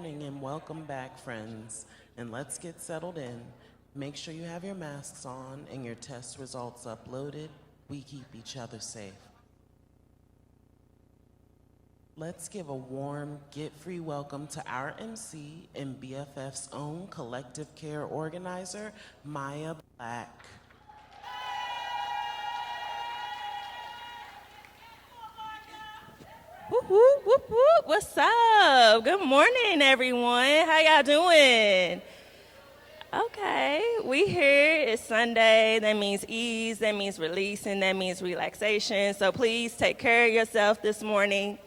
morning and welcome back, friends. And let's get settled in. Make sure you have your masks on and your test results uploaded. We keep each other safe. Let's give a warm, get-free welcome to our MC and BFF's own collective care organizer, Maya Black. Whoop, whoop, whoop, whoop. What's up? Good morning, everyone. How y'all doing? Okay, we here. It's Sunday. That means ease. That means releasing. That means relaxation. So please take care of yourself this morning.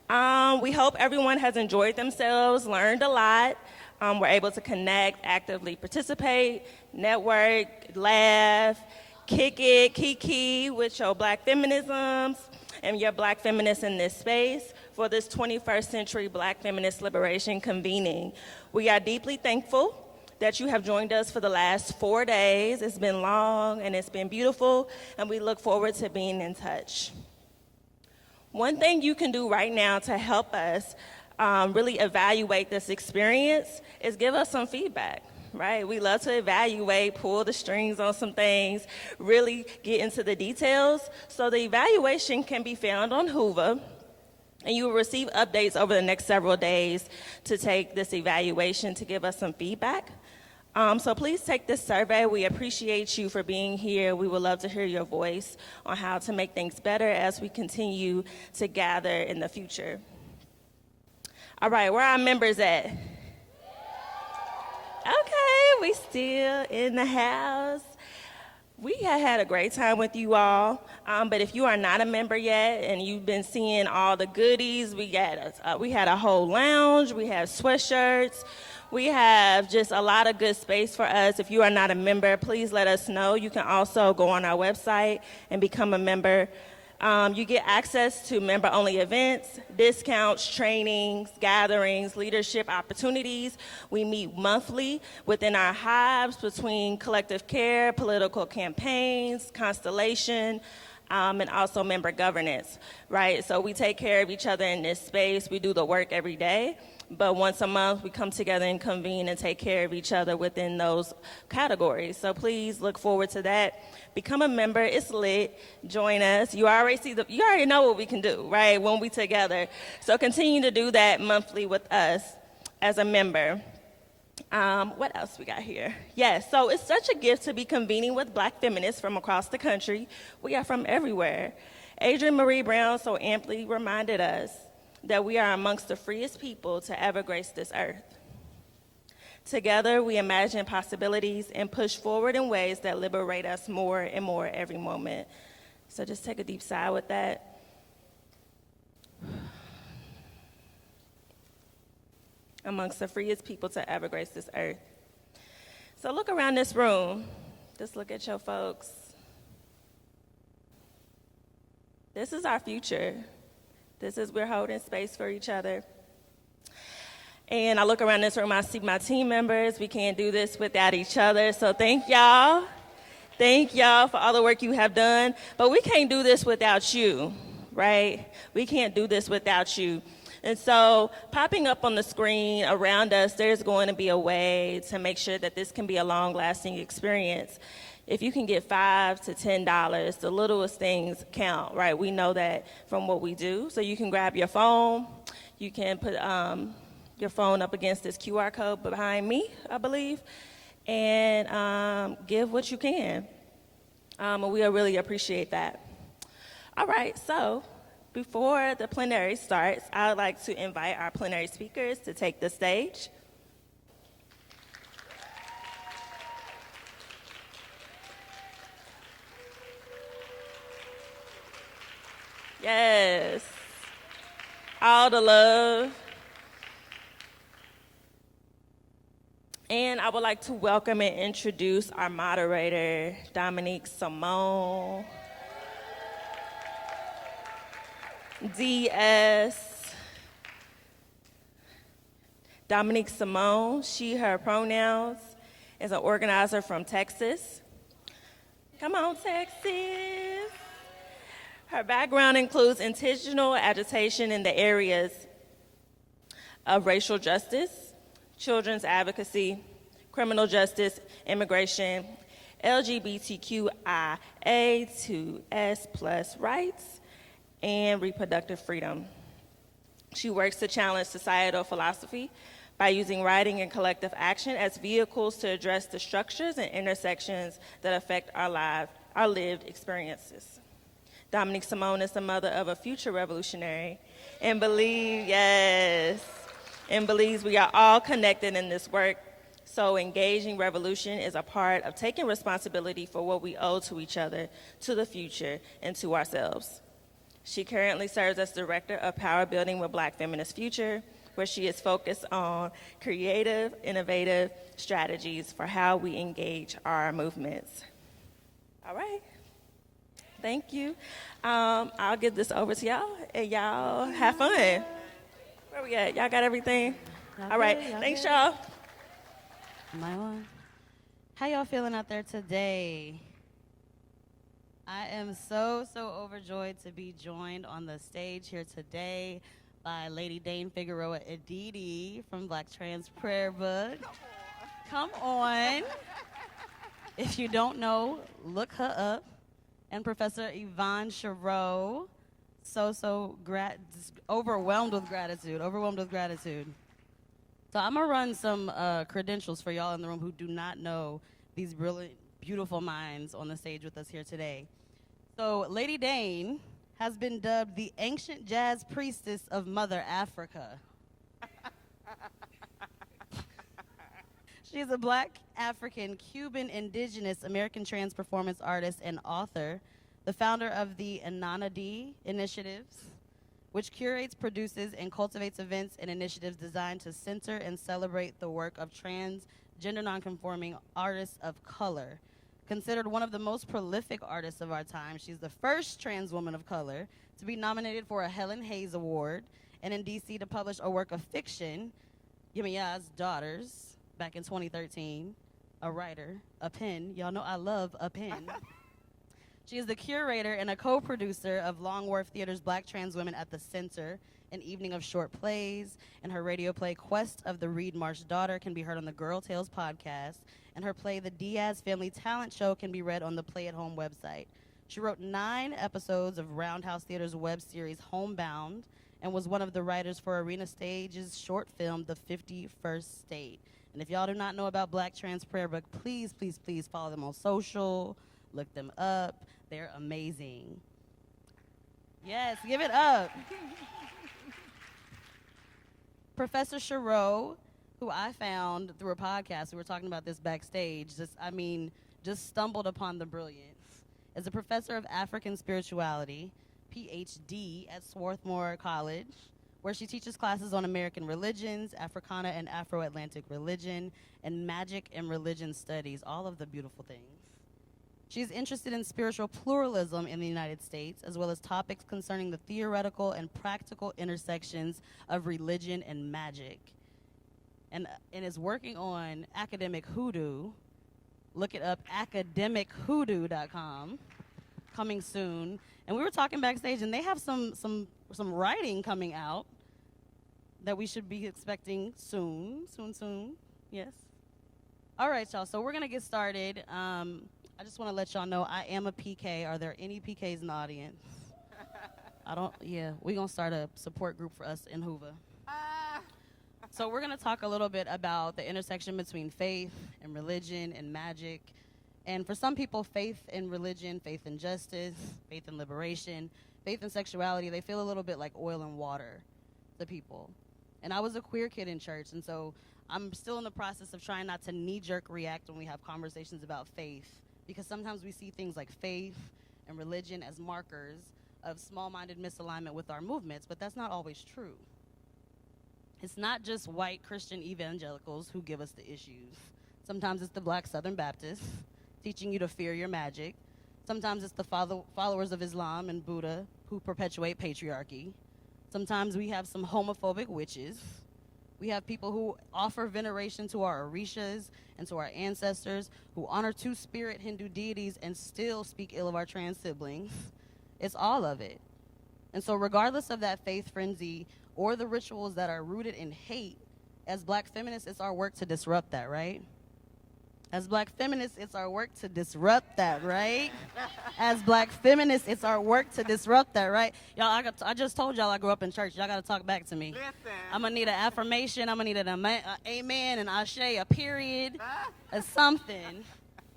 We hope everyone has enjoyed themselves, learned a lot. We're able to connect, actively participate, network, laugh, kick it, kiki with your Black feminisms and your Black feminists in this space for this 21st century Black feminist liberation convening. We are deeply thankful that you have joined us for the last 4 days. It's been long and it's been beautiful, and we look forward to being in touch. One thing you can do right now to help us really evaluate this experience is give us some feedback. Right? We love to evaluate, pull the strings on some things, really get into the details. So the evaluation can be found on Hoover, and you will receive updates over the next several days to take this evaluation to give us some feedback. So please take this survey. We appreciate you for being here. We would love to hear your voice on how to make things better as we continue to gather in the future. All right, where are our members at? Okay, we still in the house. We have had a great time with you all, but if you are not a member yet and you've been seeing all the goodies, we had a whole lounge, we have sweatshirts, we have just a lot of good space for us. If you are not a member, please let us know. You can also go on our website and become a member. You get access to member-only events, discounts, trainings, gatherings, leadership opportunities. We meet monthly within our hives between collective care, political campaigns, constellation, and also member governance, right? So we take care of each other in this space. We do the work every day, but once a month we come together and convene and take care of each other within those categories. So please look forward to that. Become a member. It's lit. Join us. You already know what we can do, right, when we together. So continue to do that monthly with us as a member. What else we got here? Yes, so it's such a gift to be convening with Black feminists from across the country. We are from everywhere. Adrienne Marie Brown so amply reminded us that we are amongst the freest people to ever grace this earth. Together, we imagine possibilities and push forward in ways that liberate us more and more every moment. So just take a deep sigh with that. Amongst the freest people to ever grace this earth. So look around this room. Just look at your folks. This is our future. We're holding space for each other. And I look around this room, I see my team members. We can't do this without each other. So thank y'all. Thank y'all for all the work you have done. But we can't do this without you, right? We can't do this without you. And so popping up on the screen around us, there's going to be a way to make sure that this can be a long-lasting experience. If you can get $5 to $10, the littlest things count, right? We know that from what we do. So you can grab your phone. You can put your phone up against this QR code behind me, I believe, and give what you can. And we'll really appreciate that. All right, so before the plenary starts, I would like to invite our plenary speakers to take the stage. Yes, all the love. And I would like to welcome and introduce our moderator, Dominique Simone. DS. Dominique Simone, she, her pronouns, is an organizer from Texas. Come on, Texas. Her background includes intentional agitation in the areas of racial justice, children's advocacy, criminal justice, immigration, LGBTQIA to S plus rights, and reproductive freedom. She works to challenge societal philosophy by using writing and collective action as vehicles to address the structures and intersections that affect our lived experiences. Dominique Simone is the mother of a future revolutionary and believes we are all connected in this work. So engaging revolution is a part of taking responsibility for what we owe to each other, to the future, and to ourselves. She currently serves as director of Power Building with Black Feminist Future, where she is focused on creative, innovative strategies for how we engage our movements. All right. Thank you. I'll give this over to y'all, and y'all have fun. Where we at? Y'all got everything? All right. Thanks, y'all. My one. How y'all feeling out there today? I am so overjoyed to be joined on the stage here today by Lady Dane Figueroa Edidi from Black Trans Prayer Book. Come on. If you don't know, look her up. And Professor Yvonne Chereau, overwhelmed with gratitude. So I'm gonna run some credentials for y'all in the room who do not know these brilliant, beautiful minds on the stage with us here today. So Lady Dane has been dubbed the ancient jazz priestess of Mother Africa. She's a Black African, Cuban, indigenous, American trans performance artist and author, the founder of the Ananadi Initiatives, which curates, produces, and cultivates events and initiatives designed to center and celebrate the work of trans, gender nonconforming artists of color. Considered one of the most prolific artists of our time, she's the first trans woman of color to be nominated for a Helen Hayes Award, and in DC to publish a work of fiction, Yemiya's Daughters, back in 2013, a writer, a pen. Y'all know I love a pen. She is the curator and a co-producer of Long Wharf Theater's Black Trans Women at the Center, an evening of short plays, and her radio play Quest of the Reed Marsh Daughter can be heard on the Girl Tales podcast, and her play The Diaz Family Talent Show can be read on the Play at Home website. She wrote 9 episodes of Roundhouse Theater's web series Homebound, and was one of the writers for Arena Stage's short film The 51st State. And if y'all do not know about Black Trans Prayer Book, please follow them on social, look them up. They're amazing. Yes, give it up. Professor Chereau, who I found through a podcast, we were talking about this backstage, just stumbled upon the brilliance. As a professor of African spirituality, PhD at Swarthmore College, where she teaches classes on American religions, Africana and Afro-Atlantic religion, and magic and religion studies, all of the beautiful things. She's interested in spiritual pluralism in the United States, as well as topics concerning the theoretical and practical intersections of religion and magic. And is working on academic hoodoo. Look it up, academichoodoo.com, coming soon. And we were talking backstage, and they have some writing coming out that we should be expecting soon. Yes. All right, y'all. So we're gonna get started. I just want to let y'all know I am a PK. Are there any PKs in the audience? We're gonna start a support group for us in Hoover. So we're gonna talk a little bit about the intersection between faith and religion and magic. And for some people, faith in religion, faith in justice, faith in liberation, faith in sexuality, they feel a little bit like oil and water to people. And I was a queer kid in church, and so I'm still in the process of trying not to knee-jerk react when we have conversations about faith, because sometimes we see things like faith and religion as markers of small-minded misalignment with our movements, but that's not always true. It's not just white Christian evangelicals who give us the issues. Sometimes it's the Black Southern Baptists teaching you to fear your magic. Sometimes it's the followers of Islam and Buddha who perpetuate patriarchy. Sometimes we have some homophobic witches. We have people who offer veneration to our orishas and to our ancestors, who honor two-spirit Hindu deities and still speak ill of our trans siblings. It's all of it. And so regardless of that faith frenzy or the rituals that are rooted in hate, as Black feminists, it's our work to disrupt that, right? As Black feminists, it's our work to disrupt that, right? As Black feminists, it's our work to disrupt that, right? Y'all, I just told y'all I grew up in church. Y'all got to talk back to me. Listen. I'm going to need an affirmation. I'm going to need an amen, an ashe, a period, a something.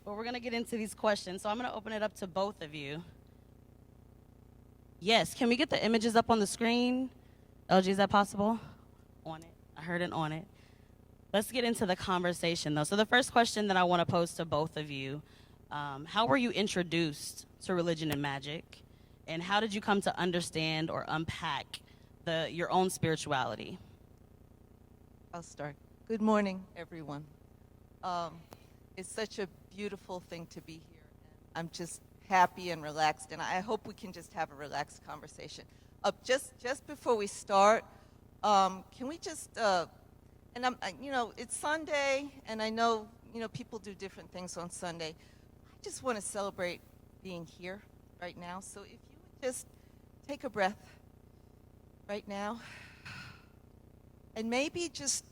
But we're going to get into these questions. So I'm going to open it up to both of you. Yes, can we get the images up on the screen? LG, is that possible? On it. I heard it on it. Let's get into the conversation, though. So the first question that I want to pose to both of you, how were you introduced to religion and magic? And how did you come to understand or unpack your own spirituality? I'll start. Good morning, everyone. It's such a beautiful thing to be here. I'm just happy and relaxed, and I hope we can just have a relaxed conversation. Just before we start, can we just... And it's Sunday, and I know, people do different things on Sunday. I just want to celebrate being here right now. So if you would just take a breath right now, and maybe just,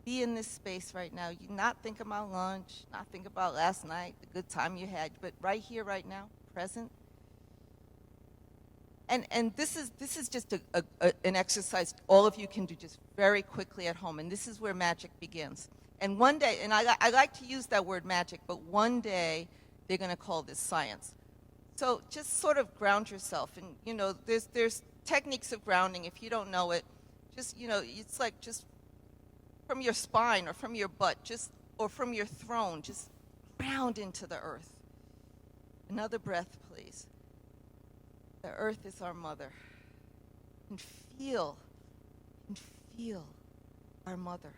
be in this space right now. You not think about lunch, not think about last night, the good time you had, but right here, right now, present. And this is just an exercise all of you can do just very quickly at home, and this is where magic begins. And one day, and I like to use that word magic, but one day they're going to call this science. So just sort of ground yourself, and there's techniques of grounding. If you don't know it, just it's like just from your spine or from your butt, or from your throne, just ground into the earth. Another breath, please. The earth is our mother. And feel our mother.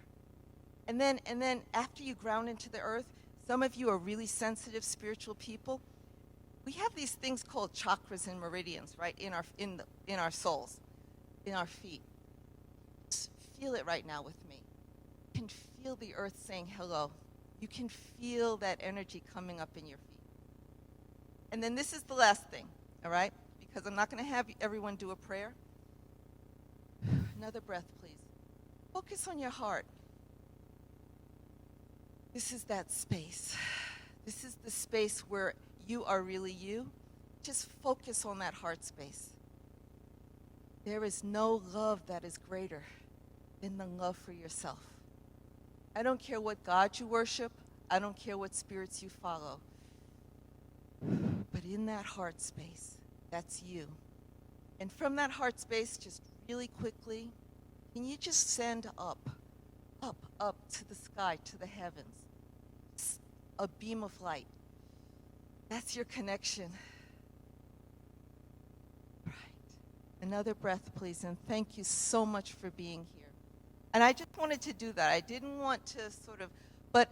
And then after you ground into the earth, some of you are really sensitive spiritual people. We have these things called chakras and meridians, right, in our souls, in our feet. Just feel it right now with me. You can feel the earth saying hello. You can feel that energy coming up in your feet. And then this is the last thing, all right? Because I'm not going to have everyone do a prayer. Another breath, please. Focus on your heart. This is that space. This is the space where you are really you. Just focus on that heart space. There is no love that is greater than the love for yourself. I don't care what God you worship. I don't care what spirits you follow. But in that heart space, that's you. And from that heart space, just really quickly, can you just send up to the sky, to the heavens, a beam of light. That's your connection. Right. Another breath, please, and thank you so much for being here. And I just wanted to do that. I didn't want to but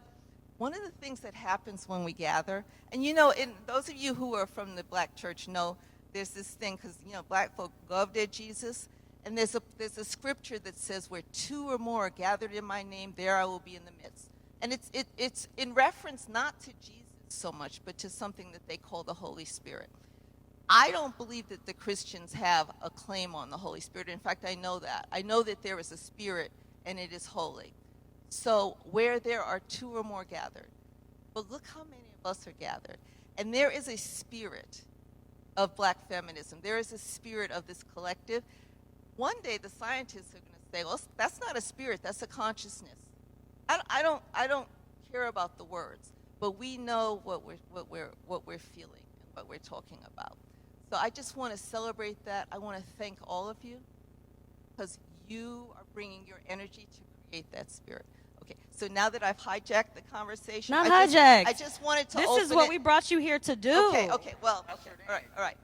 one of the things that happens when we gather, and those of you who are from the Black church know there's this thing, because Black folk love their Jesus, and there's a scripture that says, where two or more are gathered in my name, there I will be in the midst. And it's in reference not to Jesus so much, but to something that they call the Holy Spirit. I don't believe that the Christians have a claim on the Holy Spirit. In fact, I know that. I know that there is a spirit, and it is holy. So where there are two or more gathered, but look how many of us are gathered. And there is a spirit of Black feminism. There is a spirit of this collective. One day the scientists are going to say, well, that's not a spirit, that's a consciousness. I don't care about the words, but we know what we're feeling and what we're talking about. So I just want to celebrate that. I want to thank all of you, because you are bringing your energy to create that spirit. Okay, so now that I've hijacked the conversation, I just wanted to open This is what we brought you here to do. Okay, well, okay, all right.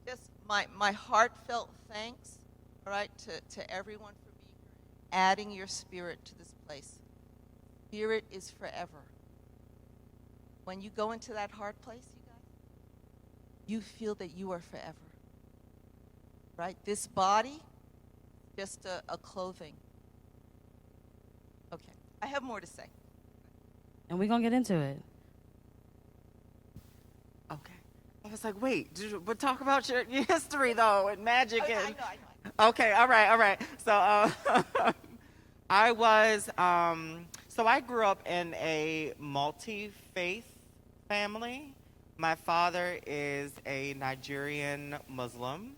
Just my heartfelt thanks, all right, to everyone for being here, adding your spirit to this place. Spirit is forever. When you go into that heart place, you guys, you feel that you are forever, right? This body, just a clothing. Okay, I have more to say. And we're going to get into it. Okay. I was like, wait, but talk about your history though, and magic. I And know. okay, all right. So I was, so I grew up in a multi-faith family. My father is a Nigerian Muslim,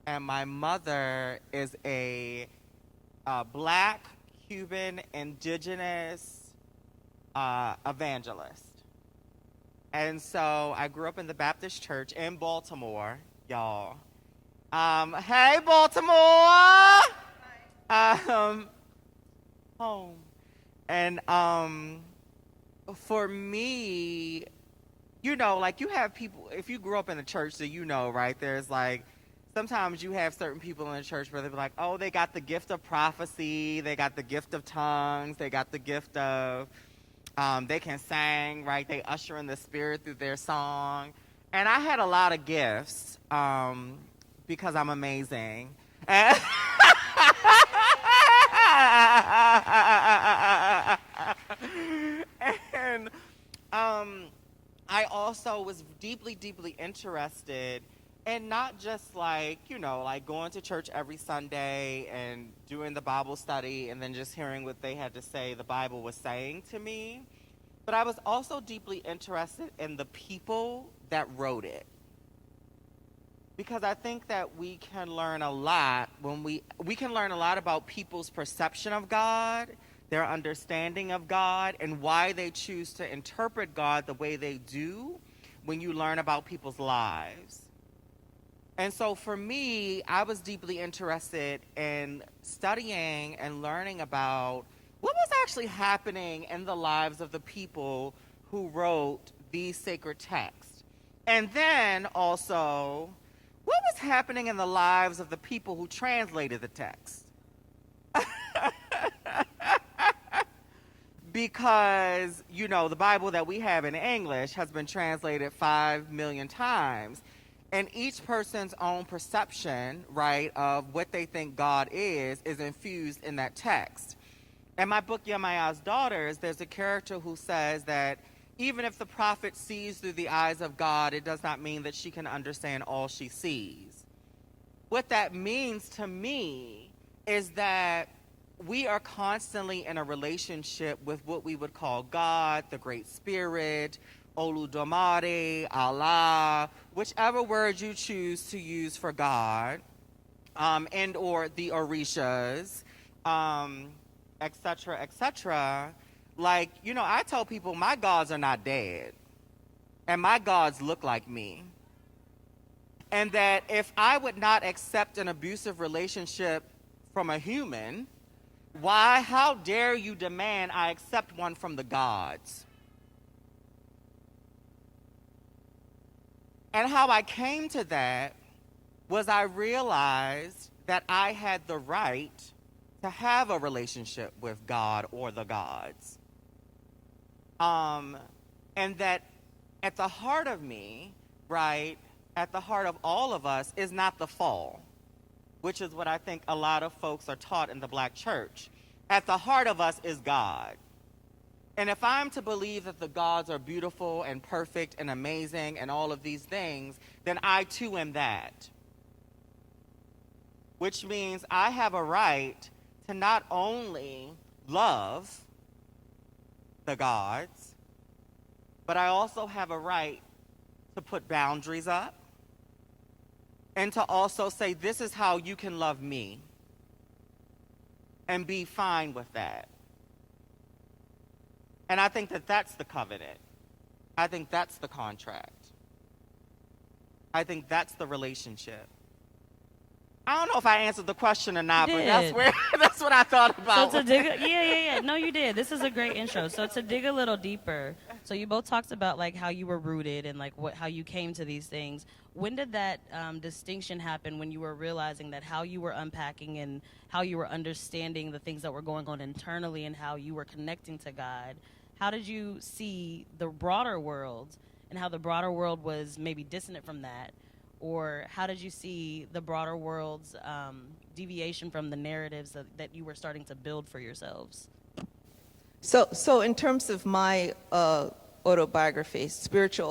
and my mother is a Black, Cuban, indigenous evangelist. And so I grew up in the Baptist church in Baltimore, y'all. Hey, Baltimore! Home. And for me, you know, like you have people, if you grew up in the church, so you know, right, there's like, sometimes you have certain people in the church where they're like, oh, they got the gift of prophecy, they got the gift of tongues, they got the gift of, they can sing, right? They usher in the spirit through their song. And I had a lot of gifts because I'm amazing. And I also was deeply, deeply interested in not just like, you know, like going to church every Sunday and doing the Bible study and then just hearing what they had to say the Bible was saying to me, but I was also deeply interested in the people that wrote it. Because I think that we can learn a lot when we can learn a lot about people's perception of God, their understanding of God, and why they choose to interpret God the way they do when you learn about people's lives. And so for me, I was deeply interested in studying and learning about what was actually happening in the lives of the people who wrote these sacred texts. And then also, what was happening in the lives of the people who translated the text? Because, you know, the Bible that we have in English has been translated 5 million times. And each person's own perception, right, of what they think God is infused in that text. In my book, Yemaya's Daughters, there's a character who says that even if the prophet sees through the eyes of God, it does not mean that she can understand all she sees. What that means to me is that we are constantly in a relationship with what we would call God, the Great Spirit, Oludumare, Allah, whichever word you choose to use for God, and or the Orishas, etc., etc. Like, you know, I tell people my gods are not dead, and my gods look like me. And that if I would not accept an abusive relationship from a human, how dare you demand I accept one from the gods? And how I came to that was I realized that I had the right to have a relationship with God or the gods. And that at the heart of me, right, at the heart of all of us is not the fall, which is what I think a lot of folks are taught in the Black church. At the heart of us is God. And if I'm to believe that the gods are beautiful and perfect and amazing and all of these things, then I too am that. Which means I have a right to not only love the gods, but I also have a right to put boundaries up and to also say, this is how you can love me, and be fine with that. And I think that that's the covenant. I think that's the contract. I think that's the relationship. I don't know if I answered the question or not, but that's what I thought about. So to dig, yeah. No, you did. This is a great intro. So to dig a little deeper, so you both talked about like how you were rooted and like how you came to these things. When did that distinction happen when you were realizing that how you were unpacking and how you were understanding the things that were going on internally and how you were connecting to God? How did you see the broader world and how the broader world was maybe dissonant from that? Or how did you see the broader world's deviation from the narratives that you were starting to build for yourselves? So in terms of my autobiography, spiritual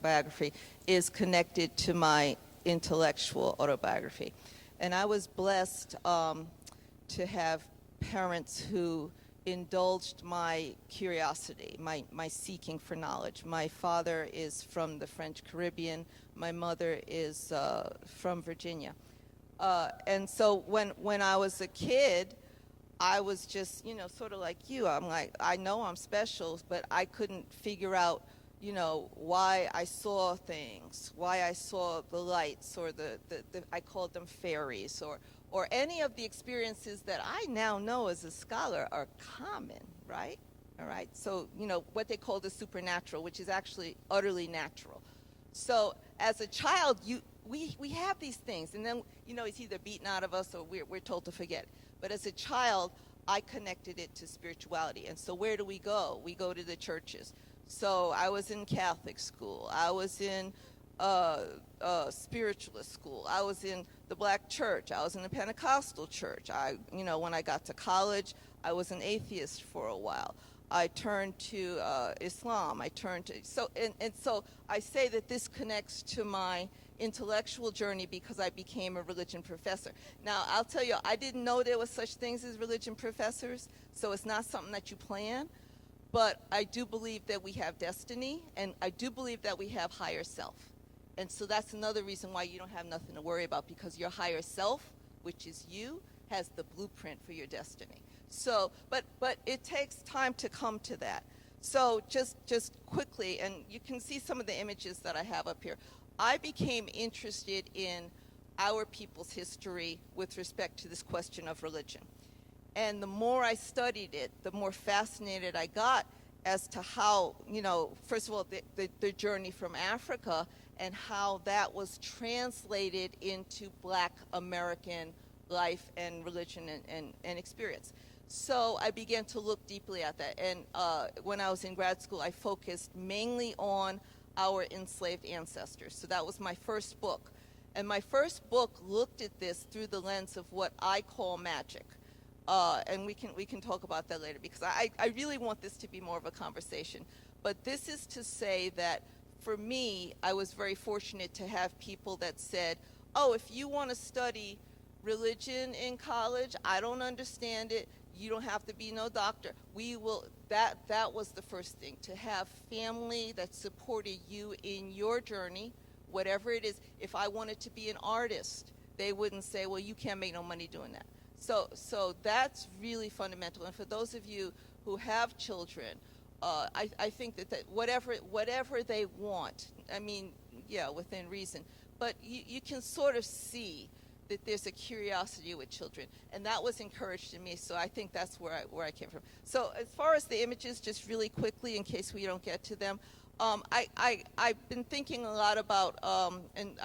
autobiography is connected to my intellectual autobiography. And I was blessed to have parents who indulged my curiosity, my seeking for knowledge. My father is from the French Caribbean. My mother is from Virginia. And so when I was a kid, I was just, sort of like you. I'm like, I know I'm special, but I couldn't figure out, why I saw things, why I saw the lights, or the I called them fairies, or any of the experiences that I now know as a scholar are common, right? All right. So, what they call the supernatural, which is actually utterly natural. So as a child, we have these things, and then, it's either beaten out of us or we're told to forget. But as a child, I connected it to spirituality. And so where do we go? We go to the churches. So I was in Catholic school. I was in spiritualist school. I was in the Black church. I was in the Pentecostal church. When I got to college, I was an atheist for a while. I turned to Islam. So I say that this connects to my intellectual journey because I became a religion professor. Now, I'll tell you, I didn't know there was such things as religion professors, so it's not something that you plan. But I do believe that we have destiny, and I do believe that we have higher self. And so that's another reason why you don't have nothing to worry about, because your higher self, which is you, has the blueprint for your destiny. So, but it takes time to come to that. So just quickly, and you can see some of the images that I have up here. I became interested in our people's history with respect to this question of religion. And the more I studied it, the more fascinated I got as to how, first of all, the journey from Africa and how that was translated into Black American life and religion and experience. So I began to look deeply at that. And when I was in grad school, I focused mainly on our enslaved ancestors. So that was my first book. And my first book looked at this through the lens of what I call magic. And we can talk about that later, because I really want this to be more of a conversation. But this is to say that for me, I was very fortunate to have people that said, oh, if you want to study religion in college, I don't understand it, you don't have to be no doctor. We will, that was the first thing, to have family that supported you in your journey, whatever it is. If I wanted to be an artist, they wouldn't say, well, you can't make no money doing that. So that's really fundamental. And for those of you who have children, I think that whatever they want, I mean, yeah, within reason, but you can sort of see that there's a curiosity with children, and that was encouraged in me. So I think that's where I came from. So as far as the images, just really quickly, in case we don't get to them, I've been thinking a lot about, and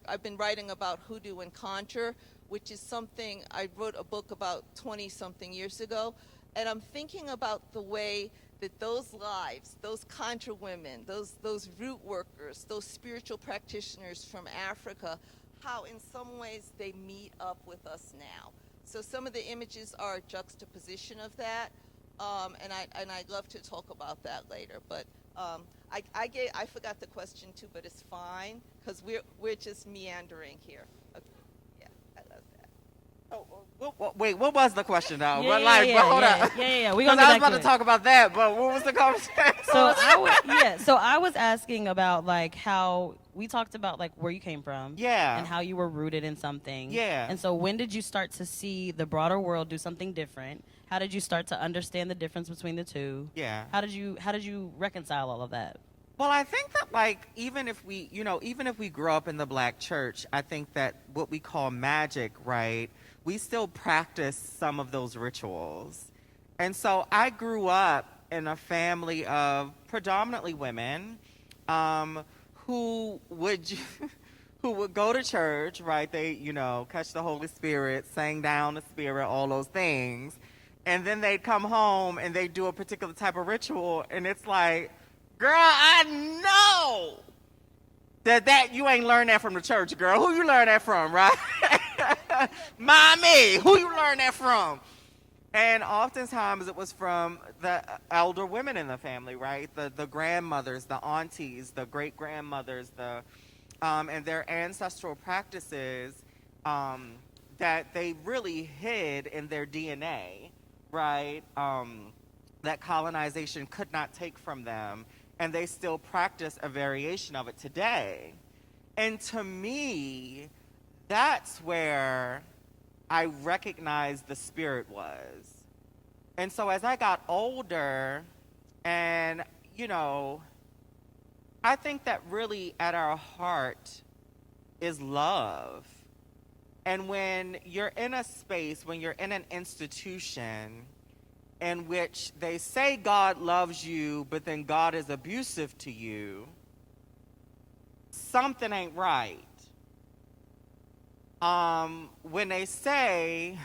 I've been writing about hoodoo and conjure, which is something I wrote a book about 20-something years ago, and I'm thinking about the way that those lives, those conjure women, those root workers, those spiritual practitioners from Africa, how in some ways they meet up with us now. So some of the images are a juxtaposition of that, and I'd love to talk about that later. But I forgot the question too, but it's fine because we're just meandering here. Okay. Yeah, I love that. Oh, wait, what was the question though? Yeah, Hold up. Yeah. We Because gonna I was get about back to talk about that, but what was the conversation? So I was asking about like how we talked about like where you came from, Yeah. and how you were rooted in something, Yeah. And so when did you start to see the broader world do something different? How did you start to understand the difference between the two? Yeah. How did you reconcile all of that? Well, I think that like even if we grow up in the Black church, I think that what we call magic, right? We still practice some of those rituals. And so I grew up in a family of predominantly women who would go to church, right? They, catch the Holy Spirit, sang down the Spirit, all those things. And then they'd come home and they'd do a particular type of ritual. And it's like, girl, I know that you ain't learned that from the church, girl. Who you learn that from, right? Mommy, who you learn that from? And oftentimes it was from the elder women in the family, right? The grandmothers, the aunties, the great grandmothers, and their ancestral practices that they really hid in their DNA, right? That colonization could not take from them, and they still practice a variation of it today. And to me, that's where I recognized the spirit was. And so as I got older, and, I think that really at our heart is love. And when you're in a space, when you're in an institution in which they say God loves you, but then God is abusive to you, something ain't right. When they say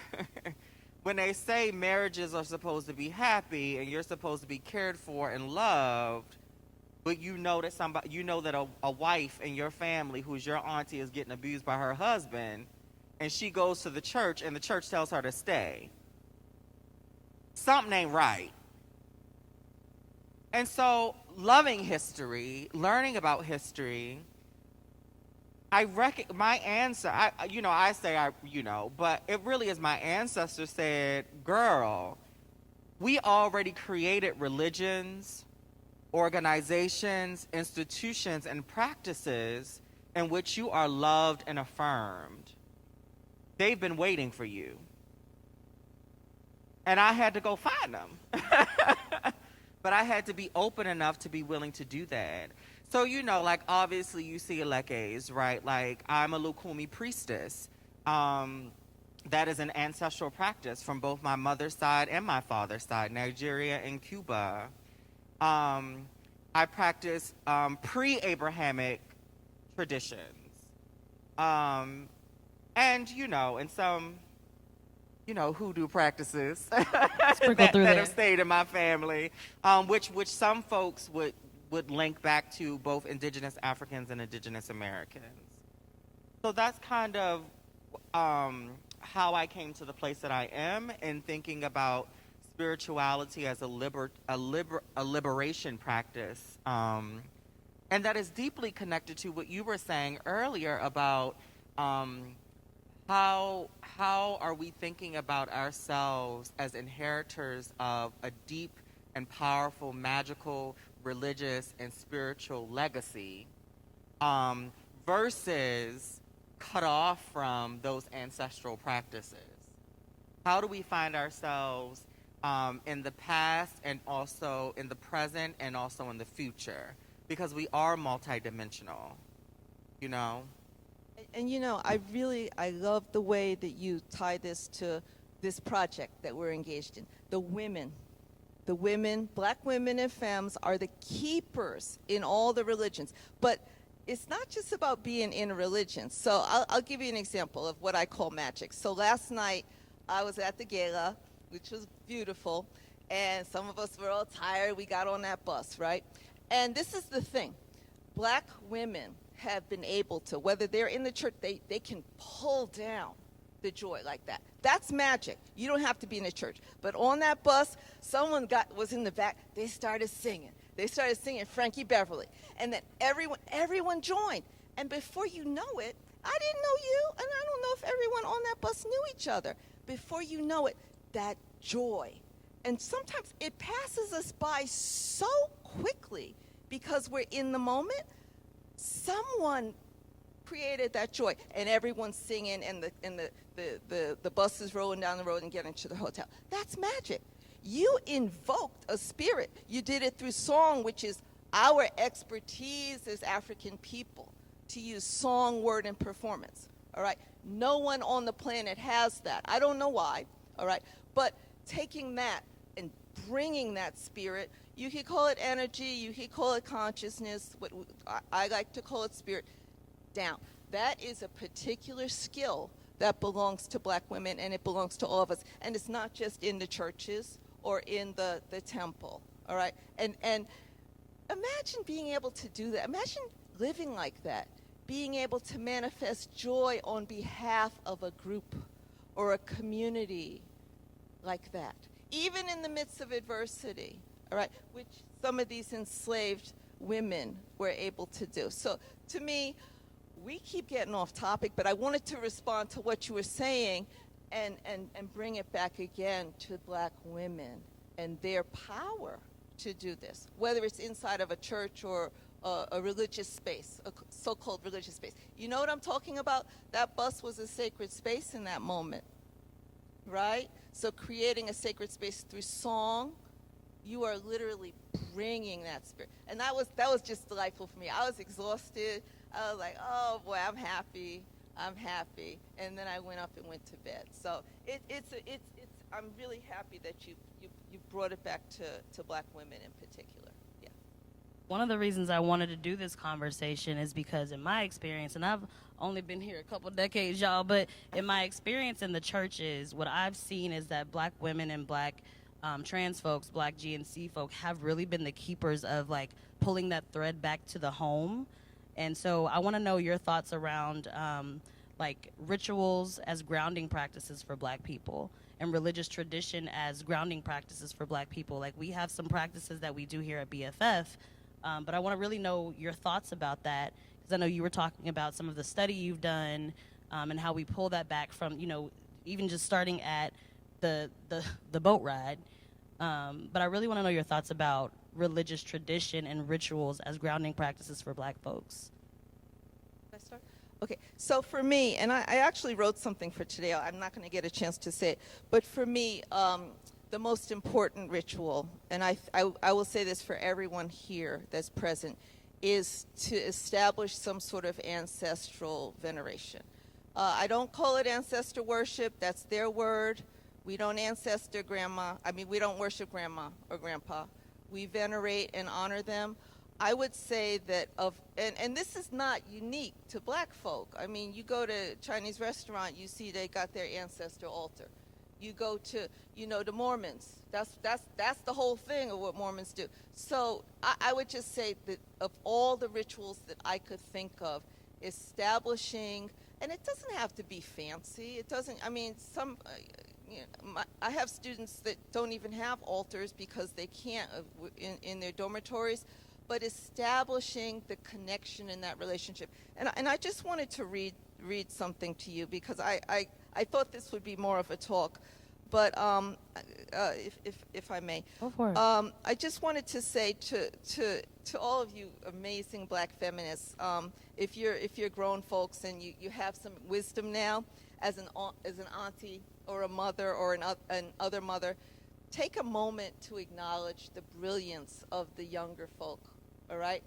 marriages are supposed to be happy and you're supposed to be cared for and loved, but you know that a wife in your family who's your auntie is getting abused by her husband, and she goes to the church and the church tells her to stay. Something ain't right. And so loving history, learning about history, my answer, but it really is my ancestor said, girl, we already created religions, organizations, institutions, and practices in which you are loved and affirmed. They've been waiting for you. And I had to go find them. But I had to be open enough to be willing to do that. So, obviously you see Elekes, right? Like, I'm a Lukumi priestess. That is an ancestral practice from both my mother's side and my father's side, Nigeria and Cuba. I practice pre-Abrahamic traditions. And, and some, hoodoo practices that have stayed in my family, which some folks would link back to both indigenous Africans and indigenous Americans. So that's kind of how I came to the place that I am in thinking about spirituality as a liberation practice. And that is deeply connected to what you were saying earlier about how are we thinking about ourselves as inheritors of a deep and powerful, magical, religious, and spiritual legacy versus cut off from those ancestral practices? How do we find ourselves in the past and also in the present and also in the future? Because we are multidimensional, And I love the way that you tie this to this project that we're engaged in. The women, black women and femmes are the keepers in all the religions. But it's not just about being in a religion. So I'll give you an example of what I call magic. So last night I was at the gala, which was beautiful, and some of us were all tired. We got on that bus, right? And this is the thing. Black women have been able to, whether they're in the church, they can pull down the joy like that. That's magic. You don't have to be in a church. But on that bus, someone was in the back. They started singing. Frankie Beverly. And then everyone joined. And before you know it, I didn't know you, and I don't know if everyone on that bus knew each other. Before you know it, that joy. And sometimes it passes us by so quickly because we're in the moment. Someone created that joy, and everyone's singing, and the bus is rolling down the road and getting to the hotel. That's magic. You invoked a spirit. You did it through song, which is our expertise as African people, to use song, word, and performance. All right? No one on the planet has that. I don't know why. All right? But taking that and bringing that spirit, you could call it energy, you could call it consciousness, what I like to call it spirit, down. That is a particular skill that belongs to black women, and it belongs to all of us. And it's not just in the churches or in the temple, all right? And imagine being able to do that. Imagine living like that, being able to manifest joy on behalf of a group or a community like that, even in the midst of adversity, all right, which some of these enslaved women were able to do. So to me, we keep getting off topic, but I wanted to respond to what you were saying and bring it back again to Black women and their power to do this, whether it's inside of a church or a religious space, a so-called religious space. You know what I'm talking about? That bus was a sacred space in that moment, right? So creating a sacred space through song, you are literally bringing that spirit. And that was just delightful for me. I was exhausted. I was like, oh boy, I'm happy. And then I went up and went to bed. So I'm really happy that you brought it back to Black women in particular. Yeah. One of the reasons I wanted to do this conversation is because in my experience, and I've only been here a couple decades, y'all, but in my experience in the churches, what I've seen is that Black women and Black trans folks, Black GNC folk, have really been the keepers of like pulling that thread back to the home. And so I want to know your thoughts around like rituals as grounding practices for Black people and religious tradition as grounding practices for Black people. Like we have some practices that we do here at BFF, but I want to really know your thoughts about that, because I know you were talking about some of the study you've done and how we pull that back from, you know, even just starting at the boat ride. But I really want to know your thoughts about religious tradition and rituals as grounding practices for Black folks. Can I start? Okay, so for me, and I actually wrote something for today. I'm not going to get a chance to say it, but for me, the most important ritual, and I will say this for everyone here that's present, is to establish some sort of ancestral veneration. I don't call it ancestor worship. That's their word. We don't we don't worship grandma or grandpa. We venerate and honor them. I would say that and this is not unique to Black folk. I mean, you go to a Chinese restaurant, you see they got their ancestor altar. You go to, the Mormons. That's the whole thing of what Mormons do. So I would just say that of all the rituals that I could think of, establishing, and it doesn't have to be fancy. It doesn't, I mean, I have students that don't even have altars because they can't in their dormitories, but establishing the connection in that relationship. And I just wanted to read something to you because I thought this would be more of a talk, but if I may. Go for it. I just wanted to say to all of you amazing Black feminists, if you're grown folks and you have some wisdom now, as an auntie or a mother or an other mother, take a moment to acknowledge the brilliance of the younger folk, all right?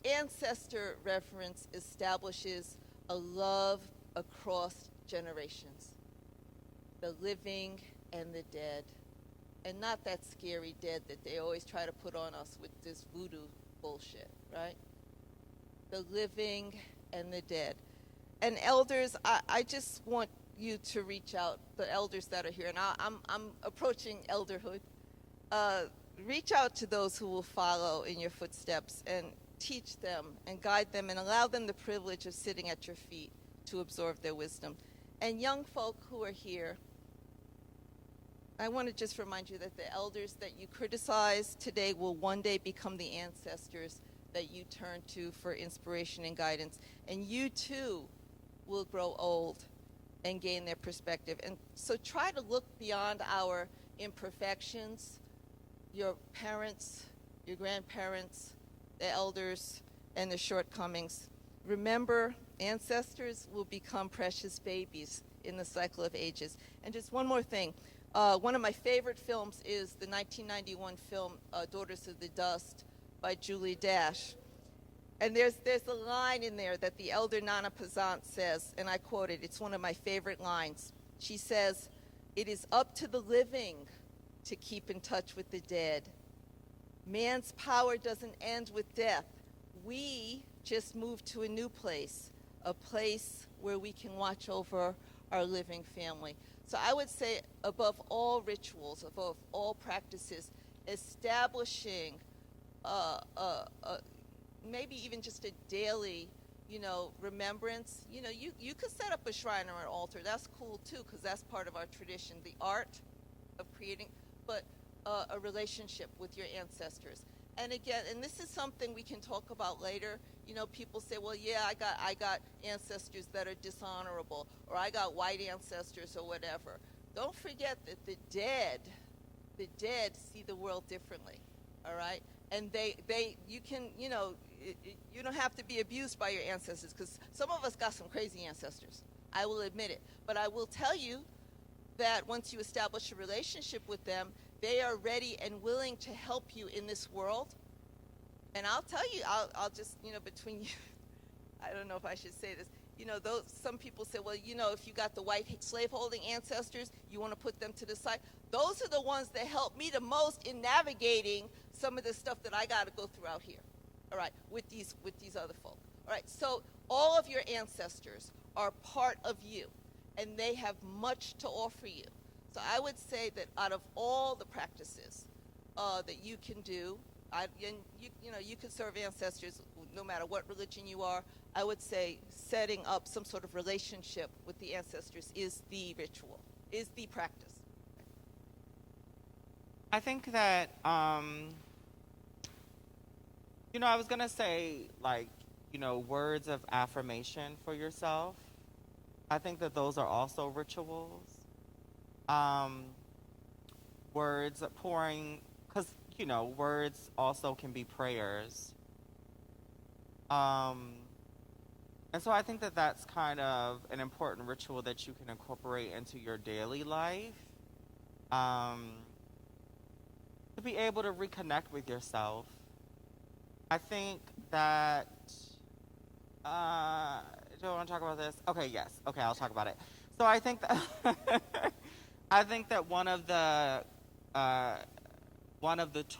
Ancestor reference establishes a love across generations, the living and the dead, and not that scary dead that they always try to put on us with this voodoo bullshit, right? The living and the dead. And elders, I just want you to reach out, the elders that are here, and I'm approaching elderhood. Reach out to those who will follow in your footsteps and teach them and guide them and allow them the privilege of sitting at your feet to absorb their wisdom. And young folk who are here, I want to just remind you that the elders that you criticize today will one day become the ancestors that you turn to for inspiration and guidance. And you too will grow old and gain their perspective. And so try to look beyond our imperfections, your parents, your grandparents, the elders, and the shortcomings. Remember, ancestors will become precious babies in the cycle of ages. And just one more thing. One of my favorite films is the 1991 film, Daughters of the Dust by Julie Dash. And there's a line in there that the elder Nana Pazant says, and I quote it, it's one of my favorite lines. She says, "It is up to the living to keep in touch with the dead. Man's power doesn't end with death. We just move to a new place, a place where we can watch over our living family." So I would say above all rituals, above all practices, establishing maybe even just a daily, remembrance. You could set up a shrine or an altar. That's cool too, because that's part of our tradition. The art creating, but a relationship with your ancestors. And again, and this is something we can talk about later. You know, people say, well, yeah, I got ancestors that are dishonorable, or I got white ancestors, or whatever. Don't forget that the dead see the world differently, all right? And you can, you know, you don't have to be abused by your ancestors, because some of us got some crazy ancestors. I will admit it. But I will tell you that once you establish a relationship with them, they are ready and willing to help you in this world. And I'll tell you, I'll just, you know, between you, I don't know if I should say this. You know, some people say, well, you know, if you got the white slaveholding ancestors, you want to put them to the side. Those are the ones that help me the most in navigating some of the stuff that I got to go through out here. All right, with these other folk. All right, so all of your ancestors are part of you, and they have much to offer you. So I would say that out of all the practices that you can do, you can serve ancestors no matter what religion you are. I would say setting up some sort of relationship with the ancestors is the ritual, is the practice. I think that, you know, I was going to say, like, you know, words of affirmation for yourself. I think that those are also rituals. Words pouring, because, you know, words also can be prayers. And so I think that that's kind of an important ritual that you can incorporate into your daily life. To be able to reconnect with yourself. I think that, do I want to talk about this? Okay, yes. Okay, I'll talk about it. So I think that, I think that one of the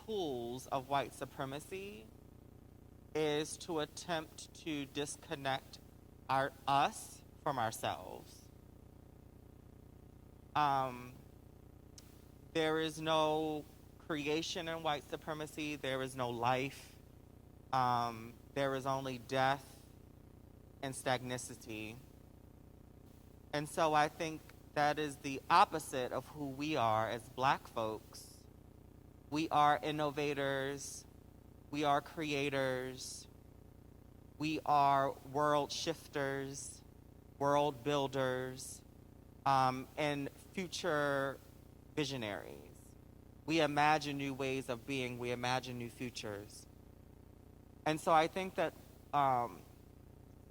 tools of white supremacy is to attempt to disconnect us from ourselves. There is no creation in white supremacy. There is no life. There is only death and stagnicity. And so I think that is the opposite of who we are as Black folks. We are innovators. We are creators. We are world shifters, world builders, and future visionaries. We imagine new ways of being. We imagine new futures. And so I think that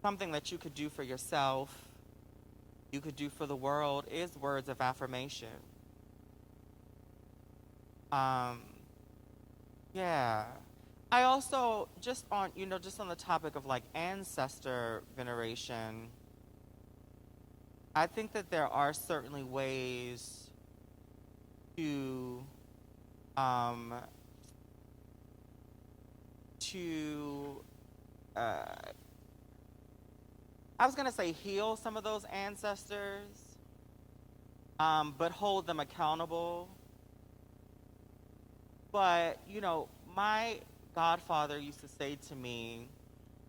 something that you could do for yourself, you could do for the world, is words of affirmation. Yeah. I also, just on the topic of like ancestor veneration, I think that there are certainly ways to I was going to say heal some of those ancestors, but hold them accountable. But, you know, my godfather used to say to me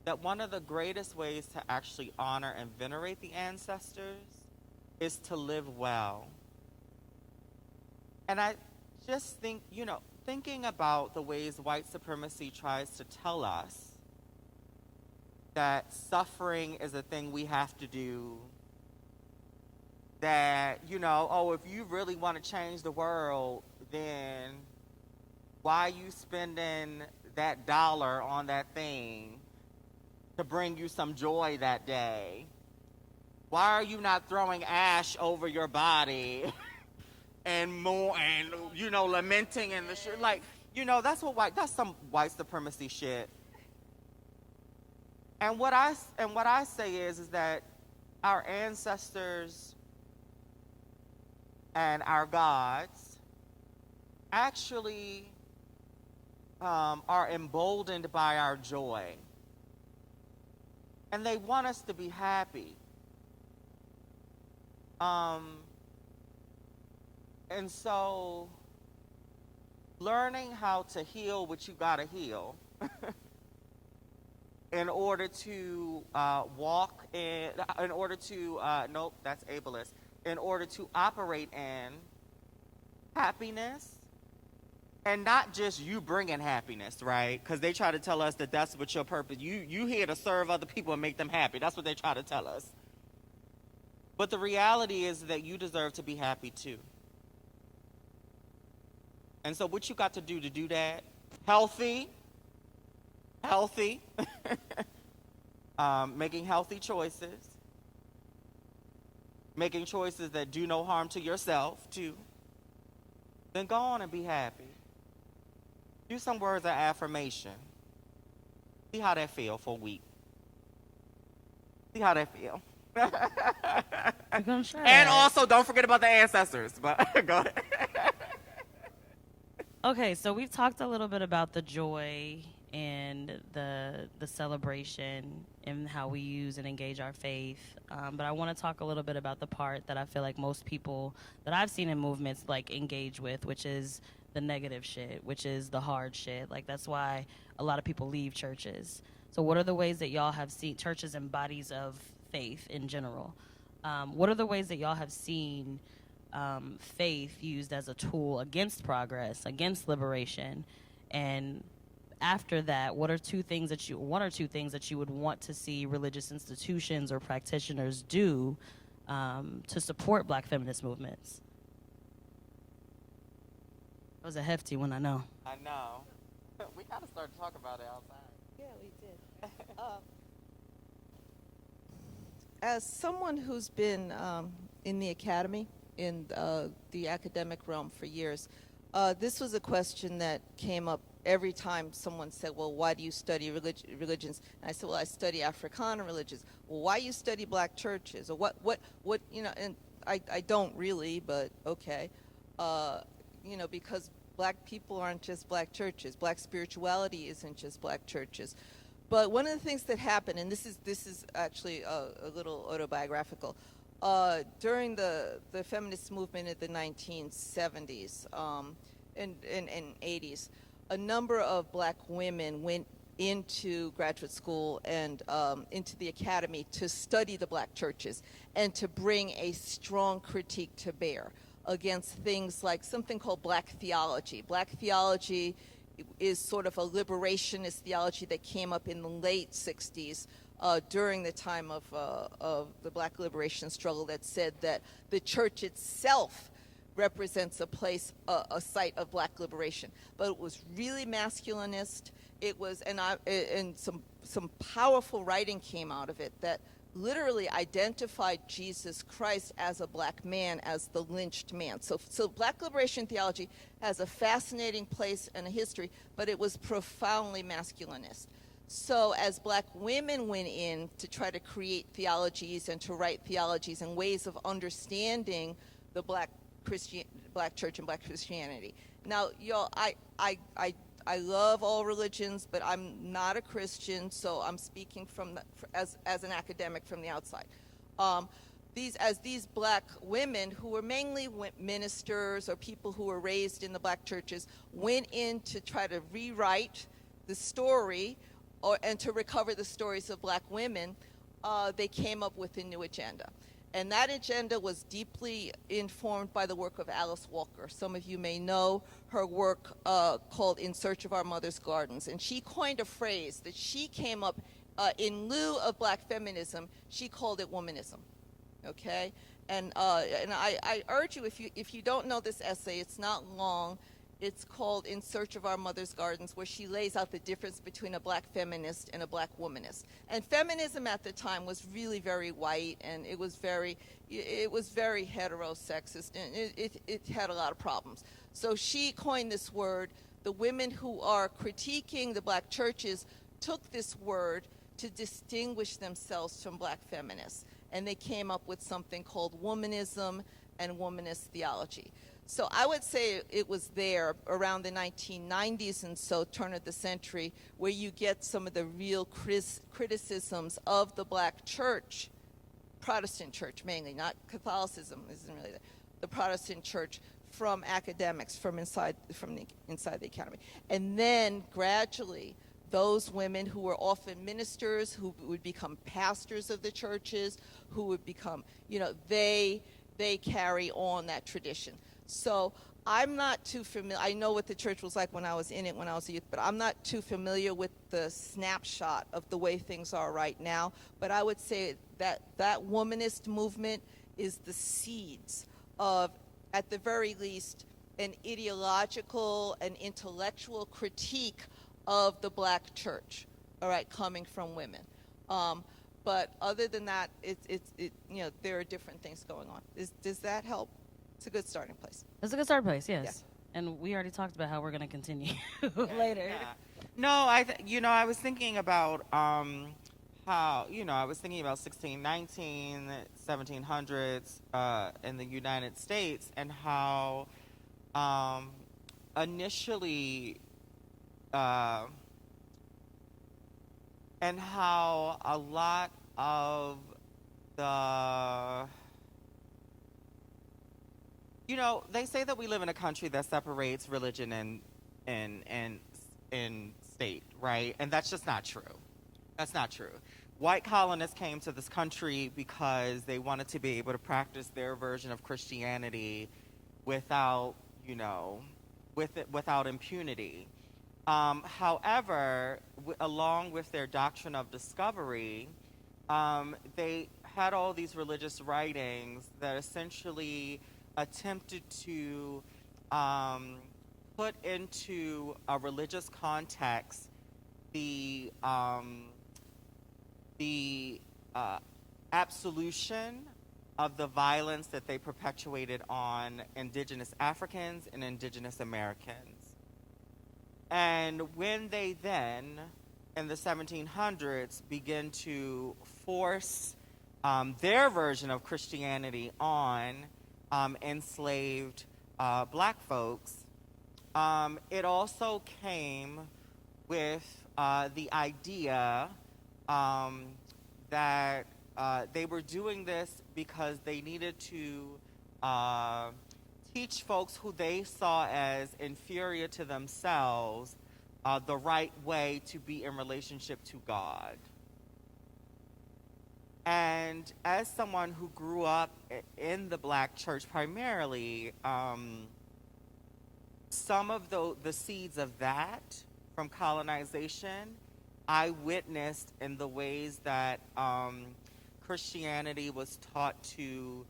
that one of the greatest ways to actually honor and venerate the ancestors is to live well. And I just think, you know, thinking about the ways white supremacy tries to tell us that suffering is a thing we have to do, that, you know, oh, if you really want to change the world, then why are you spending that dollar on that thing to bring you some joy that day? Why are you not throwing ash over your body and you know, lamenting in the street? Like, you know, that's some white supremacy shit. And what I say is that our ancestors and our gods actually are emboldened by our joy. And they want us to be happy. And so learning how to heal what you gotta heal in order to nope, that's ableist, in order to operate in happiness, and not just you bringing happiness, right? Because they try to tell us that that's what your purpose. You here to serve other people and make them happy. That's what they try to tell us. But the reality is that you deserve to be happy too. And so what you got to do that, healthy, making healthy choices, making choices that do no harm to yourself too, then go on and be happy. Do some words of affirmation. See how that feel for a week. See how that feel. We're gonna try And that. also, don't forget about the ancestors. But go ahead. Okay, so we've talked a little bit about the joy and the celebration and how we use and engage our faith. But I want to talk a little bit about the part that I feel like most people that I've seen in movements like engage with, which is the negative shit, which is the hard shit. Like that's why a lot of people leave churches. So what are the ways that y'all have seen churches and bodies of faith in general? What are the ways that y'all have seen faith used as a tool against progress, against liberation? And after that, one or two things that you would want to see religious institutions or practitioners do to support Black feminist movements? That was a hefty one, I know. I know. We got to start to talk about it outside. Yeah, we did. As someone who's been in the academy, in the academic realm for years, this was a question that came up every time someone said, well, why do you study religions? And I said, well, I study Africana religions. Well, why you study Black churches? Or what, you know, and I don't really, but okay. You know, because Black people aren't just Black churches. Black spirituality isn't just Black churches. But one of the things that happened, and this is actually a little autobiographical, during the feminist movement in the 1970s and 80s, a number of Black women went into graduate school and into the academy to study the Black churches and to bring a strong critique to bear against things like something called Black theology. Black theology is sort of a liberationist theology that came up in the late 60s during the time of the Black liberation struggle, that said that the church itself represents a place, a site of Black liberation. But it was really masculinist. It was, and some powerful writing came out of it that literally identified Jesus Christ as a Black man, as the lynched man. So Black liberation theology has a fascinating place and a history, but it was profoundly masculinist. So as Black women went in to try to create theologies and to write theologies and ways of understanding the Black church and Black Christianity. Now, y'all, I love all religions, but I'm not a Christian, so I'm speaking as an academic from the outside. These Black women, who were mainly ministers or people who were raised in the Black churches, went in to try to rewrite the story and to recover the stories of Black women, they came up with a new agenda. And that agenda was deeply informed by the work of Alice Walker. Some of you may know her work called In Search of Our Mother's Gardens. And she coined a phrase that she came up in lieu of Black feminism. She called it womanism. Okay? And I urge you, if you don't know this essay, it's not long. It's called In Search of Our Mother's Gardens, where she lays out the difference between a Black feminist and a Black womanist. And feminism at the time was really very white, and it was very heterosexist, and it had a lot of problems. So she coined this word. The women who are critiquing the Black churches took this word to distinguish themselves from Black feminists, and they came up with something called womanism and womanist theology. So I would say it was there around the 1990s and so, turn of the century, where you get some of the real criticisms of the Black church, Protestant church mainly, not Catholicism isn't really there, the Protestant church, from academics from inside the academy. And then gradually, those women who were often ministers, who would become pastors of the churches, who would become, they carry on that tradition. So I'm not too familiar. I know what the church was like when I was in it when I was a youth, but I'm not too familiar with the snapshot of the way things are right now. But I would say that that womanist movement is the seeds of, at the very least, an ideological and intellectual critique of the black church, all right, coming from women. But other than that, there are different things going on. Does that help? It's a good starting place. It's a good start place, yes. Yeah. And we already talked about how we're going to continue later. Yeah. No, I was thinking about how, I was thinking about 1619, 1700s in the United States, and how initially, and how a lot of the, they say that we live in a country that separates religion and state, right? And that's just not true. That's not true. White colonists came to this country because they wanted to be able to practice their version of Christianity without, without impunity. However, along with their doctrine of discovery, they had all these religious writings that essentially attempted to put into a religious context the absolution of the violence that they perpetuated on indigenous Africans and indigenous Americans. And when they then, in the 1700s, begin to force their version of Christianity on enslaved black folks, it also came with the idea that they were doing this because they needed to teach folks who they saw as inferior to themselves the right way to be in relationship to God. And as someone who grew up in the black church primarily, some of the seeds of that from colonization I witnessed in the ways that Christianity was taught to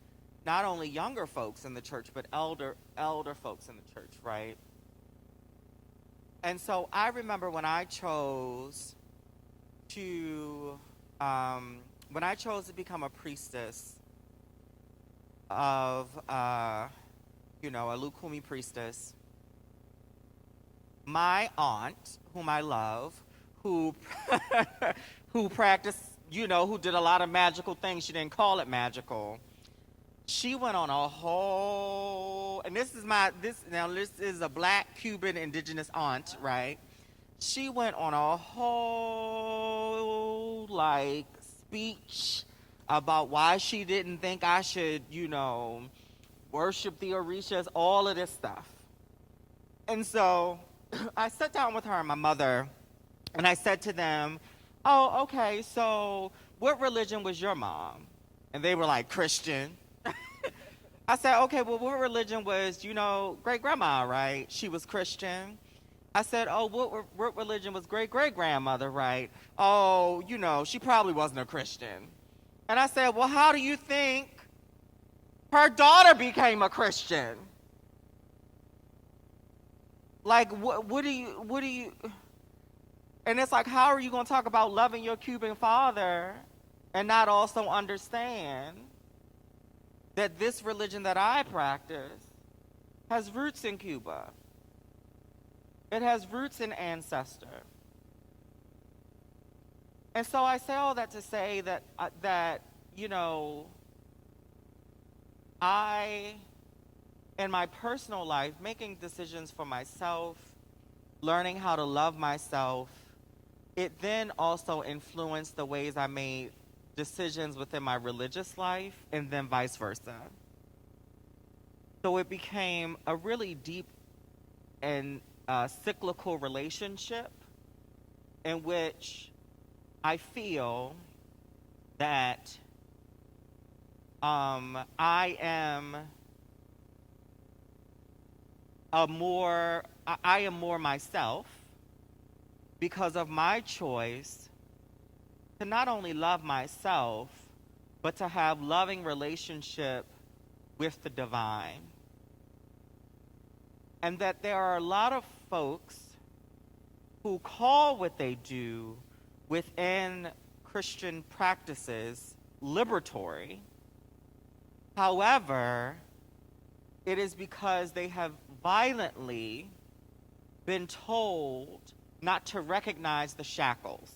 not only younger folks in the church, but elder folks in the church, right? And so I remember when I chose to become a priestess of, a Lukumi priestess, my aunt, whom I love, who practiced, who did a lot of magical things. She didn't call it magical. She went on a whole, and this is a black Cuban indigenous aunt, right? She went on a whole, speech about why she didn't think I should, worship the Orishas, all of this stuff. And so I sat down with her and my mother, and I said to them, oh, okay, so what religion was your mom? And they were like, Christian. I said, okay, well, what religion was, great-grandma, right? She was Christian. I said, oh, what religion was great-great-grandmother, right? Oh, she probably wasn't a Christian. And I said, well, how do you think her daughter became a Christian? What do you, and it's like, how are you going to talk about loving your Cuban father and not also understand that this religion that I practice has roots in Cuba? It has roots in ancestor. And so I say all that to say that, I, in my personal life, making decisions for myself, learning how to love myself, it then also influenced the ways I made decisions within my religious life, and then vice versa. So it became a really deep and cyclical relationship in which I feel that I am I am more myself because of my choice to not only love myself, but to have loving relationship with the divine. And that there are a lot of folks who call what they do within Christian practices liberatory. However, it is because they have violently been told not to recognize the shackles.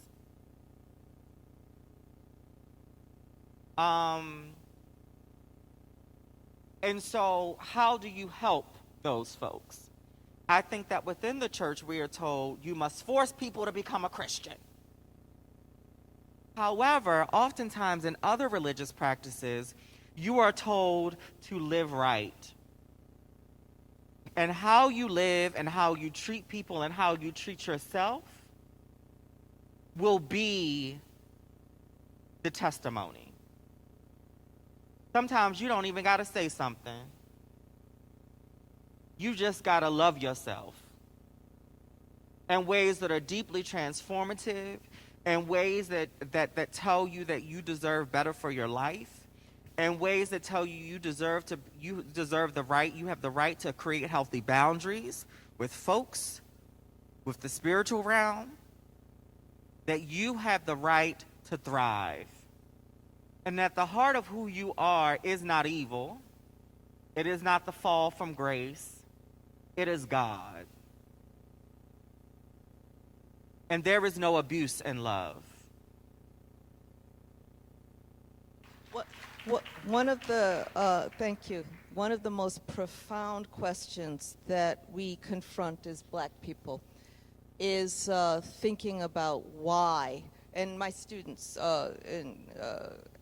And so how do you help those folks? I think that within the church we are told you must force people to become a Christian. However, oftentimes in other religious practices, you are told to live right. And how you live and how you treat people and how you treat yourself will be the testimony. Sometimes you don't even got to say something. You just got to love yourself in ways that are deeply transformative, in ways that tell you that you deserve better for your life, in ways that tell you you deserve the right, you have the right to create healthy boundaries with folks, with the spiritual realm, that you have the right to thrive. And that the heart of who you are is not evil. It is not the fall from grace. It is God. And there is no abuse in love. One of the, thank you. One of the most profound questions that we confront as Black people is thinking about why. And my students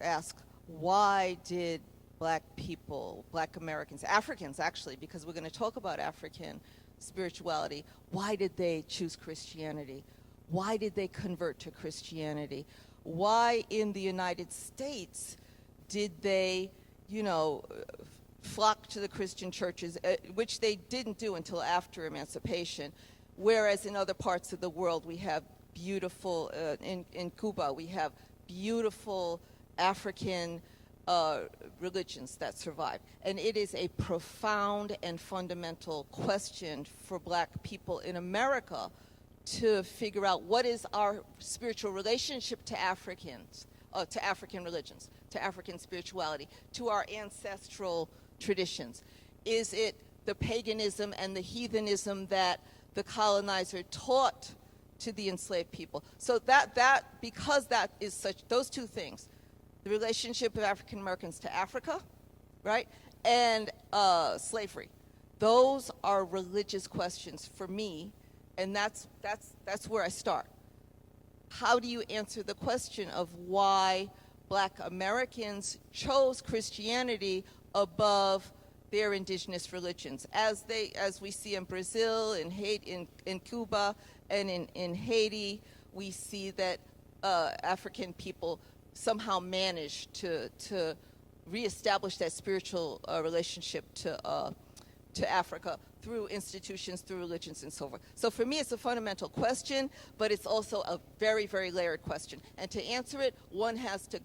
ask, why did Black people, Black Americans, Africans actually, because we're going to talk about African spirituality, why did they choose Christianity? Why did they convert to Christianity? Why in the United States did they, flock to the Christian churches, which they didn't do until after emancipation, whereas in other parts of the world we have beautiful, in Cuba, we have beautiful African religions that survive. And it is a profound and fundamental question for Black people in America to figure out what is our spiritual relationship to Africans, to African religions, to African spirituality, to our ancestral traditions. Is it the paganism and the heathenism that the colonizer taught to the enslaved people? So because that is such, those two things, the relationship of African Americans to Africa, right, and slavery, those are religious questions for me, and that's where I start. How do you answer the question of why Black Americans chose Christianity above their indigenous religions, as we see in Brazil, in Haiti, in Cuba, and in Haiti? We see that African people somehow managed to reestablish that spiritual relationship to Africa through institutions, through religions, and so forth. So for me, it's a fundamental question, but it's also a very, very layered question. And to answer it, one has to,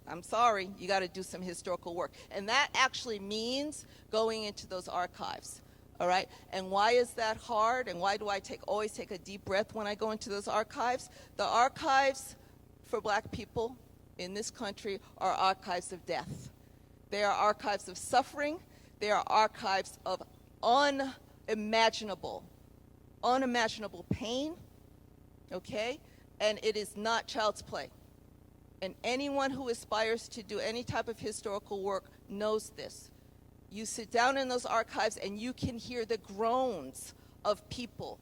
I'm sorry, you got to do some historical work. And that actually means going into those archives, all right? And why is that hard? And why do I always take a deep breath when I go into those archives? The archives for Black people in this country are archives of death. They are archives of suffering. They are archives of unimaginable pain, okay? And it is not child's play. And anyone who aspires to do any type of historical work knows this. You sit down in those archives and you can hear the groans of people.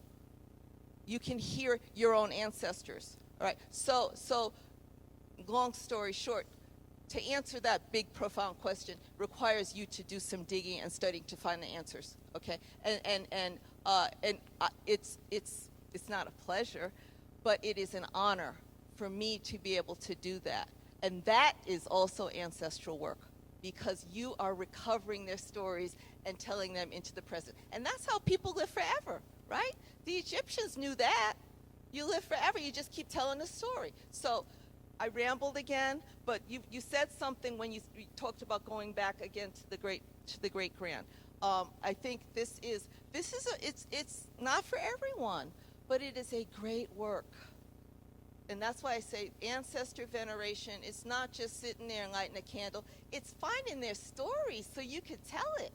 You can hear your own ancestors, all right? So long story short, to answer that big, profound question requires you to do some digging and studying to find the answers, okay? And it's not a pleasure, but it is an honor for me to be able to do that. And that is also ancestral work, because you are recovering their stories and telling them into the present. And that's how people live forever, right? The Egyptians knew that. You live forever, you just keep telling the story. So I rambled again, but you said something when you talked about going back again to the great grand. I think it's not for everyone, but it is a great work. And that's why I say ancestor veneration, it's not just sitting there and lighting a candle, it's finding their stories so you could tell it.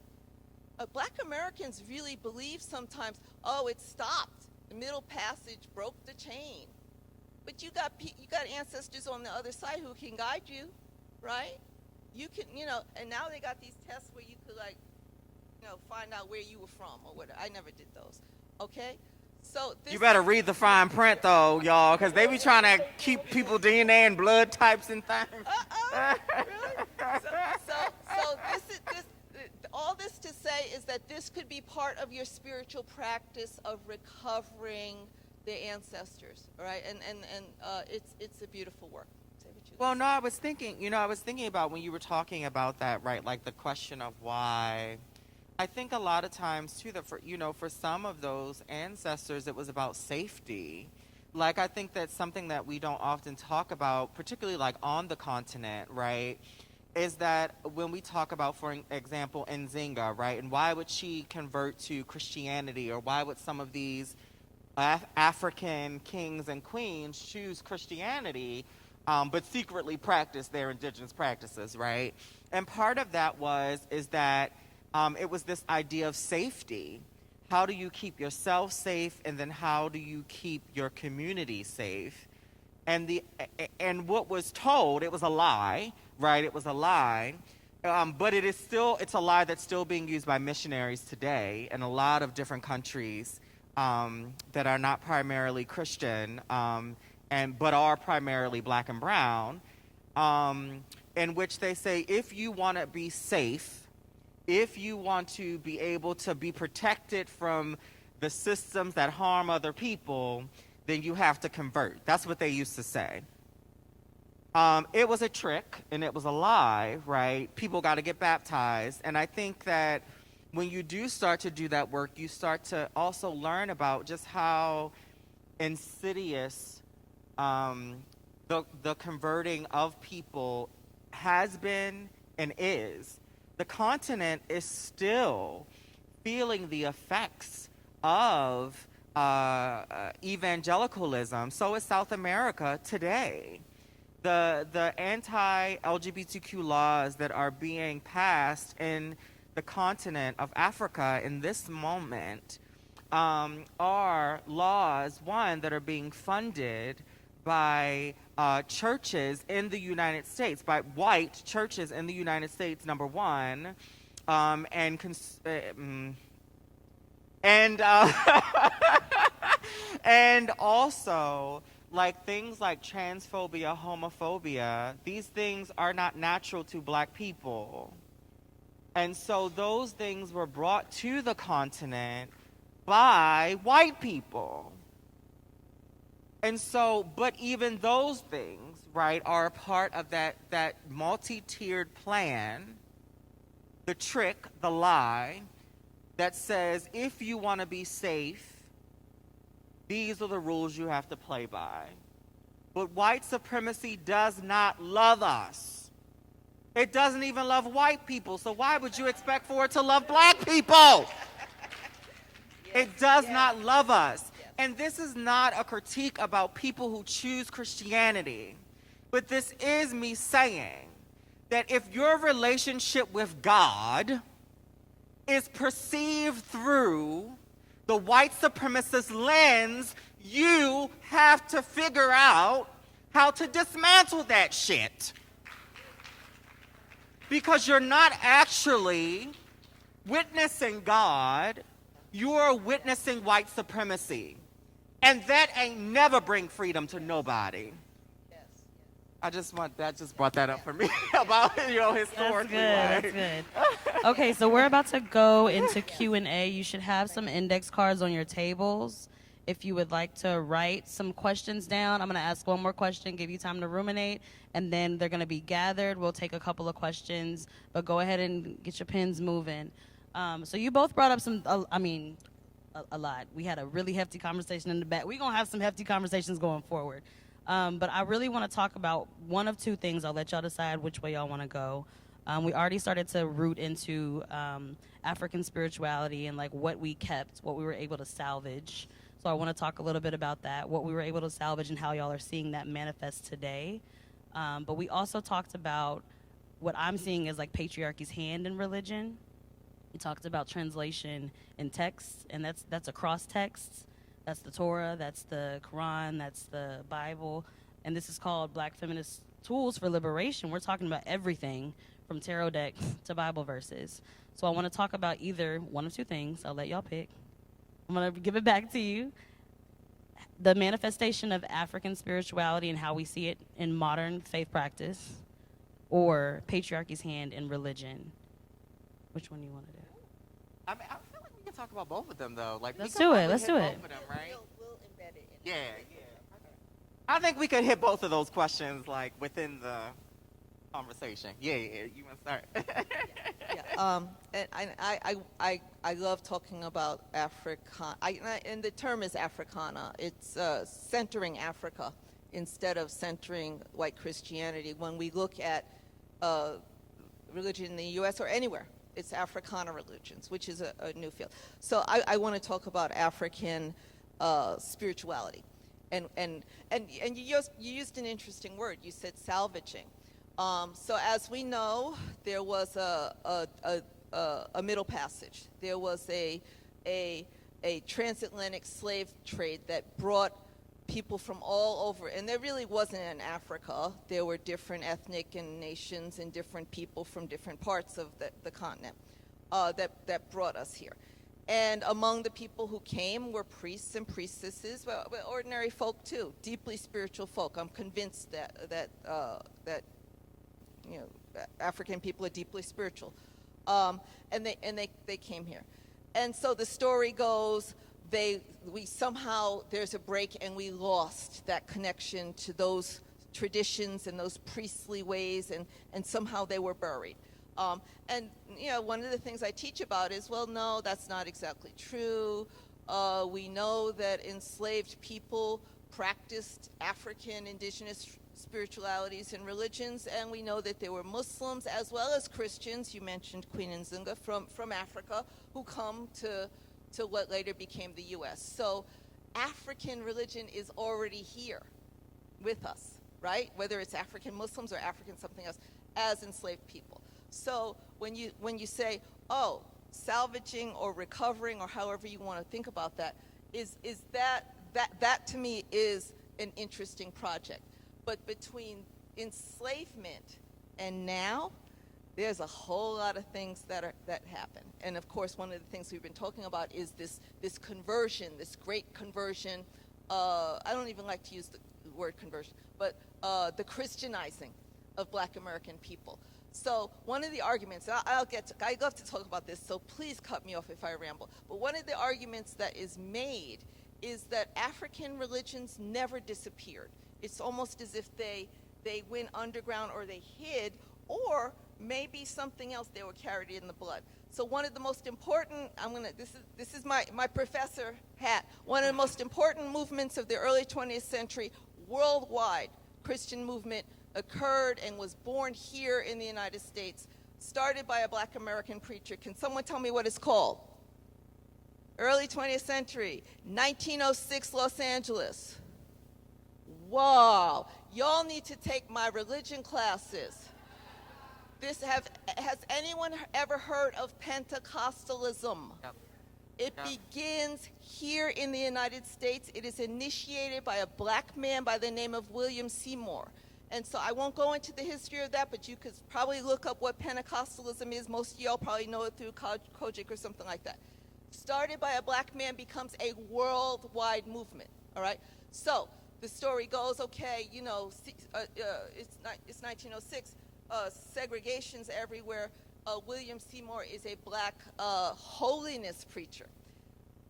Black Americans really believe sometimes, oh, it stopped. The Middle Passage broke the chain. But you got ancestors on the other side who can guide you, right? You can, and now they got these tests where you could find out where you were from or whatever. I never did those, okay? So you better read the fine print, though, y'all, because they be trying to keep people DNA and blood types and things. Really? So all this to say is that this could be part of your spiritual practice of recovering the ancestors, right? And it's a beautiful work. Say what you Well, no, I was thinking about when you were talking about that, right? Like the question of why. I think a lot of times too that for some of those ancestors it was about safety. Like I think that's something that we don't often talk about, particularly like on the continent, right? Is that when we talk about, for example, Nzinga, right? And why would she convert to Christianity, or why would some of these African kings and queens choose Christianity, but secretly practice their indigenous practices, right? And part of that is that it was this idea of safety. How do you keep yourself safe, and then how do you keep your community safe? And what was told, it was a lie, right? It was a lie, but it's a lie that's still being used by missionaries today in a lot of different countries that are not primarily Christian, but are primarily black and brown, in which they say if you want to be safe, if you want to be able to be protected from the systems that harm other people, then you have to convert. That's what they used to say. It was a trick and it was a lie, right? People got to get baptized. And I think that when you do start to do that work, you start to also learn about just how insidious the converting of people has been and is. The continent is still feeling the effects of evangelicalism. So is South America today. The anti-LGBTQ laws that are being passed in the continent of Africa in this moment are laws, one, that are being funded by churches in the United States, by white churches in the United States, number one, and also like things like transphobia, homophobia. These things are not natural to black people. And so those things were brought to the continent by white people. And so, but even those things, right, are a part of that multi-tiered plan, the trick, the lie, that says if you want to be safe, these are the rules you have to play by. But white supremacy does not love us. It doesn't even love white people, so why would you expect for it to love black people? It does not love us. And this is not a critique about people who choose Christianity, but this is me saying that if your relationship with God is perceived through the white supremacist lens, you have to figure out how to dismantle that shit. Because you're not actually witnessing God, you're witnessing white supremacy. And that ain't never bring freedom to nobody. I just brought that up for me about, historically. That's good. Okay, so we're about to go into Q&A. You should have some index cards on your tables. If you would like to write some questions down, I'm going to ask one more question, give you time to ruminate, and then they're going to be gathered. We'll take a couple of questions, but go ahead and get your pens moving. So you both brought up a lot. We had a really hefty conversation in the back. We're going to have some hefty conversations going forward. But I really want to talk about one of two things. I'll let y'all decide which way y'all want to go. We already started to root into African spirituality and like what we kept, what we were able to salvage. So I want to talk a little bit about that, what we were able to salvage and how y'all are seeing that manifest today. But we also talked about what I'm seeing as like patriarchy's hand in religion. We talked about translation in texts, and that's across texts. That's the Torah, that's the Quran, that's the Bible, and this is called Black Feminist Tools for Liberation. We're talking about everything from tarot decks to Bible verses. So I want to talk about either one of two things. I'll let y'all pick. I'm going to give it back to you. The manifestation of African spirituality and how we see it in modern faith practice, or patriarchy's hand in religion. Which one do you want to do? I mean, I feel like we can talk about both of them, though. Like, Let's we can do it. probably Let's hit do it. both of them, right? We'll embed it in. Yeah. I think we could hit both of those questions, like, within the conversation. Yeah, you want to start? And I love talking about Africana, and the term is Africana. It's centering Africa instead of centering white Christianity. When we look at religion in the U.S. or anywhere, it's Africana religions, which is a new field. So I want to talk about African spirituality, and you used an interesting word. You said salvaging. So as we know, there was a Middle Passage. There was a transatlantic slave trade that brought people from all over, and there really wasn't in Africa. There were different ethnic and nations and different people from different parts of the continent that brought us here. And among the people who came were priests and priestesses, well, ordinary folk too, deeply spiritual folk. I'm convinced that you know, African people are deeply spiritual, and they came here. And so the story goes, there's a break, and we lost that connection to those traditions and those priestly ways, and somehow they were buried. And you know, one of the things I teach about is, well, no, that's not exactly true. We know that enslaved people practiced African indigenous spiritualities and religions, and we know that there were Muslims as well as Christians, you mentioned Queen Nzinga, from Africa, who come to what later became the U.S. So African religion is already here with us, right? Whether it's African Muslims or African something else, as enslaved people. So when you say, oh, salvaging or recovering, or however you want to think about that, is that to me is an interesting project. But between enslavement and now, there's a whole lot of things that happen. And of course, one of the things we've been talking about is this conversion, this great conversion. I don't even like to use the word conversion, but the Christianizing of Black American people. So one of the arguments, and I love to talk about this, so please cut me off if I ramble. But one of the arguments that is made is that African religions never disappeared. It's almost as if they went underground, or they hid, or maybe something else, they were carried in the blood. So one of the most important, this is my professor hat, one of the most important movements of the early 20th century, worldwide Christian movement, occurred and was born here in the United States, started by a Black American preacher. Can someone tell me what it's called? Early 20th century, 1906 Los Angeles. Wow, y'all need to take my religion classes. Has anyone ever heard of Pentecostalism? Yep. It begins here in the United States. It is initiated by a Black man by the name of William Seymour. And so I won't go into the history of that, but you could probably look up what Pentecostalism is. Most of y'all probably know it through Kojic or something like that. Started by a Black man, becomes a worldwide movement, all right? So the story goes, okay, you know, it's 1906, segregation's everywhere. William Seymour is a Black holiness preacher.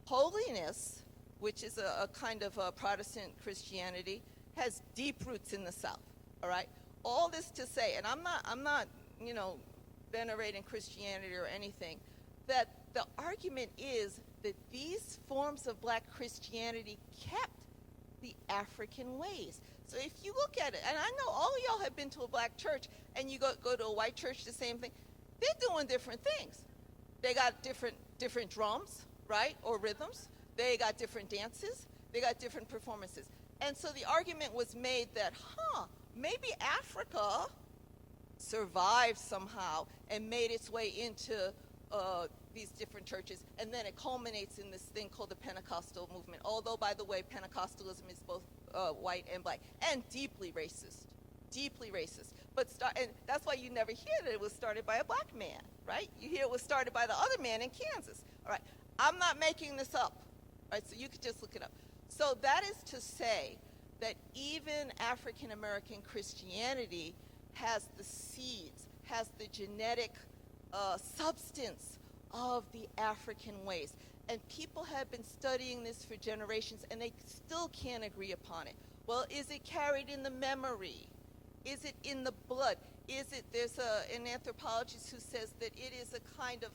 Holiness, which is a kind of Protestant Christianity, has deep roots in the South. All right. All this to say, and I'm not, you know, venerating Christianity or anything, that the argument is that these forms of black Christianity kept the African ways. So if you look at it, and I know all of y'all have been to a black church, and you go to a white church, the same thing. They're doing different things. They got different drums, right, or rhythms. They got different dances. They got different performances. And so the argument was made that, maybe Africa survived somehow and made its way into these different churches, and then it culminates in this thing called the Pentecostal movement. Although, by the way, Pentecostalism is both white and black, and deeply racist, deeply racist. And that's why you never hear that it was started by a black man, right? You hear it was started by the other man in Kansas. All right, I'm not making this up, right? So you could just look it up. So that is to say that even African American Christianity has the seeds, has the genetic substance of the African ways. And people have been studying this for generations, and they still can't agree upon it. Well, is it carried in the memory? Is it in the blood? There's an anthropologist who says that it is a kind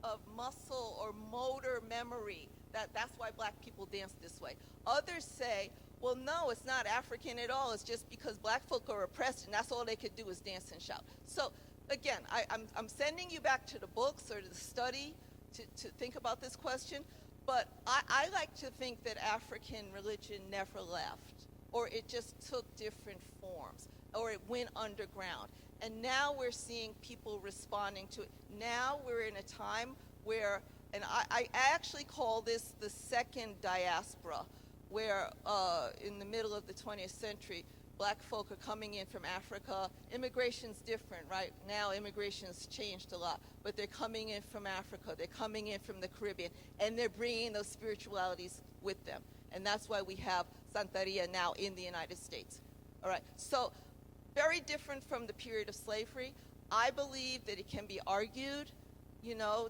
of muscle or motor memory. That's why black people dance this way. Others say, well, no, it's not African at all. It's just because black folk are oppressed, and that's all they could do is dance and shout. So again, I'm sending you back to the books or to the study to think about this question, but I like to think that African religion never left, or it just took different forms, or it went underground. And now we're seeing people responding to it. Now we're in a time where, and I actually call this the second diaspora, where in the middle of the 20th century, black folk are coming in from Africa. Immigration's different, right? Now immigration's changed a lot, but they're coming in from Africa, they're coming in from the Caribbean, and they're bringing those spiritualities with them. And that's why we have Santeria now in the United States. All right, so very different from the period of slavery. I believe that it can be argued,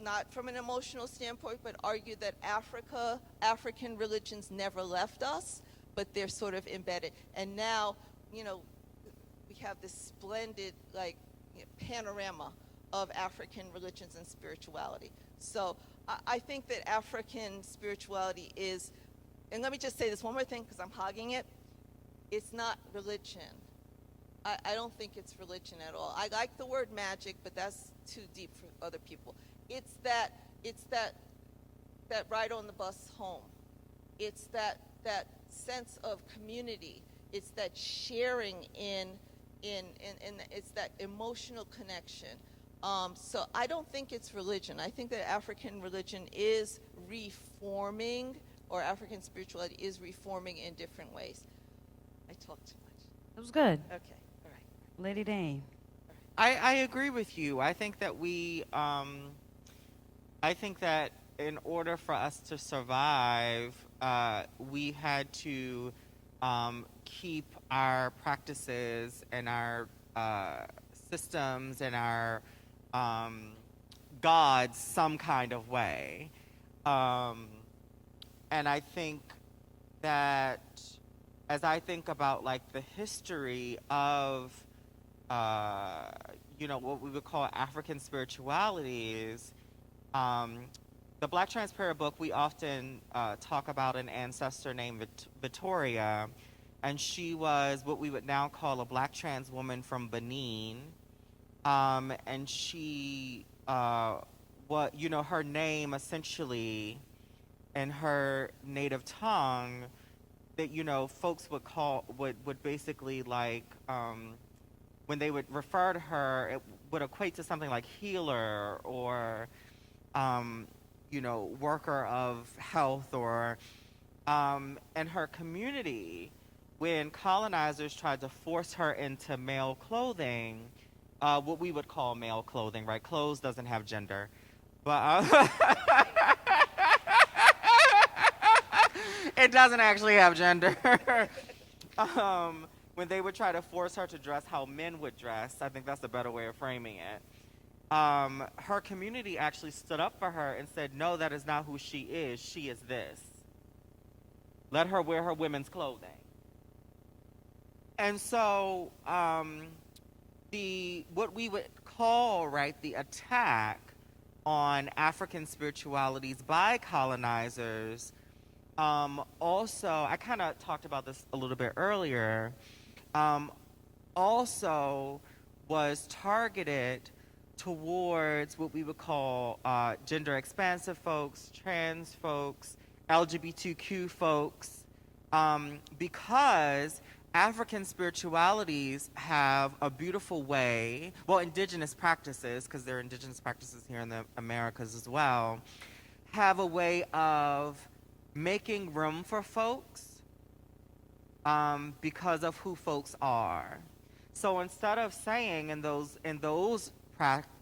not from an emotional standpoint, but argued that African religions never left us, but they're sort of embedded. And now, we have this splendid, panorama of African religions and spirituality. So I think that African spirituality is, and let me just say this one more thing because I'm hogging it, it's not religion. I don't think it's religion at all. I like the word magic, but that's too deep for other people. It's that ride on the bus home. It's that sense of community. It's that sharing in it's that emotional connection. So I don't think it's religion. I think that African religion is reforming, or African spirituality is reforming in different ways. I talked too much. It was good. Okay, all right. Lady Dane. I agree with you. I think that I think that in order for us to survive, we had to keep our practices and our systems and our gods some kind of way. And I think that as I think about the history of what we would call African spiritualities, the Black Trans Prayer book, we often talk about an ancestor named Victoria, and she was what we would now call a black trans woman from Benin, and she, her name essentially in her native tongue, that folks would basically when they would refer to her, it would equate to something like healer or worker of health, or and her community, when colonizers tried to force her into male clothing, what we would call male clothing, right? Clothes doesn't have gender, but it doesn't actually have gender. When they would try to force her to dress how men would dress, I think that's a better way of framing it. Her community actually stood up for her and said, no, that is not who she is. She is this. Let her wear her women's clothing. And so what we would call, the attack on African spiritualities by colonizers. Also, I kind of talked about this a little bit earlier, also was targeted towards what we would call gender-expansive folks, trans folks, LGBTQ folks, because African spiritualities have a beautiful way, well, indigenous practices, because there are indigenous practices here in the Americas as well, have a way of making room for folks because of who folks are. So instead of saying in those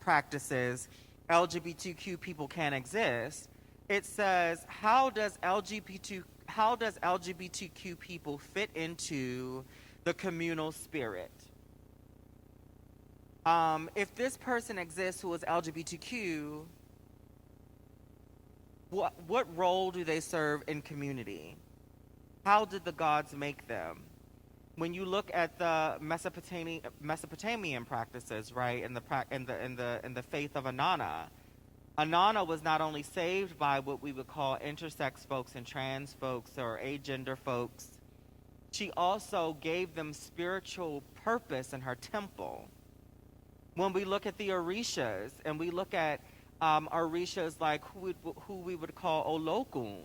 practices, LGBTQ people can't exist, it says, how does LGBTQ people fit into the communal spirit? If this person exists who is LGBTQ, what role do they serve in community? How did the gods make them? When you look at the Mesopotamian practices, right, in the faith of Inanna, Inanna was not only saved by what we would call intersex folks and trans folks or agender folks, she also gave them spiritual purpose in her temple. When we look at the Orishas, and we look at Orishas like who we would call Olokun,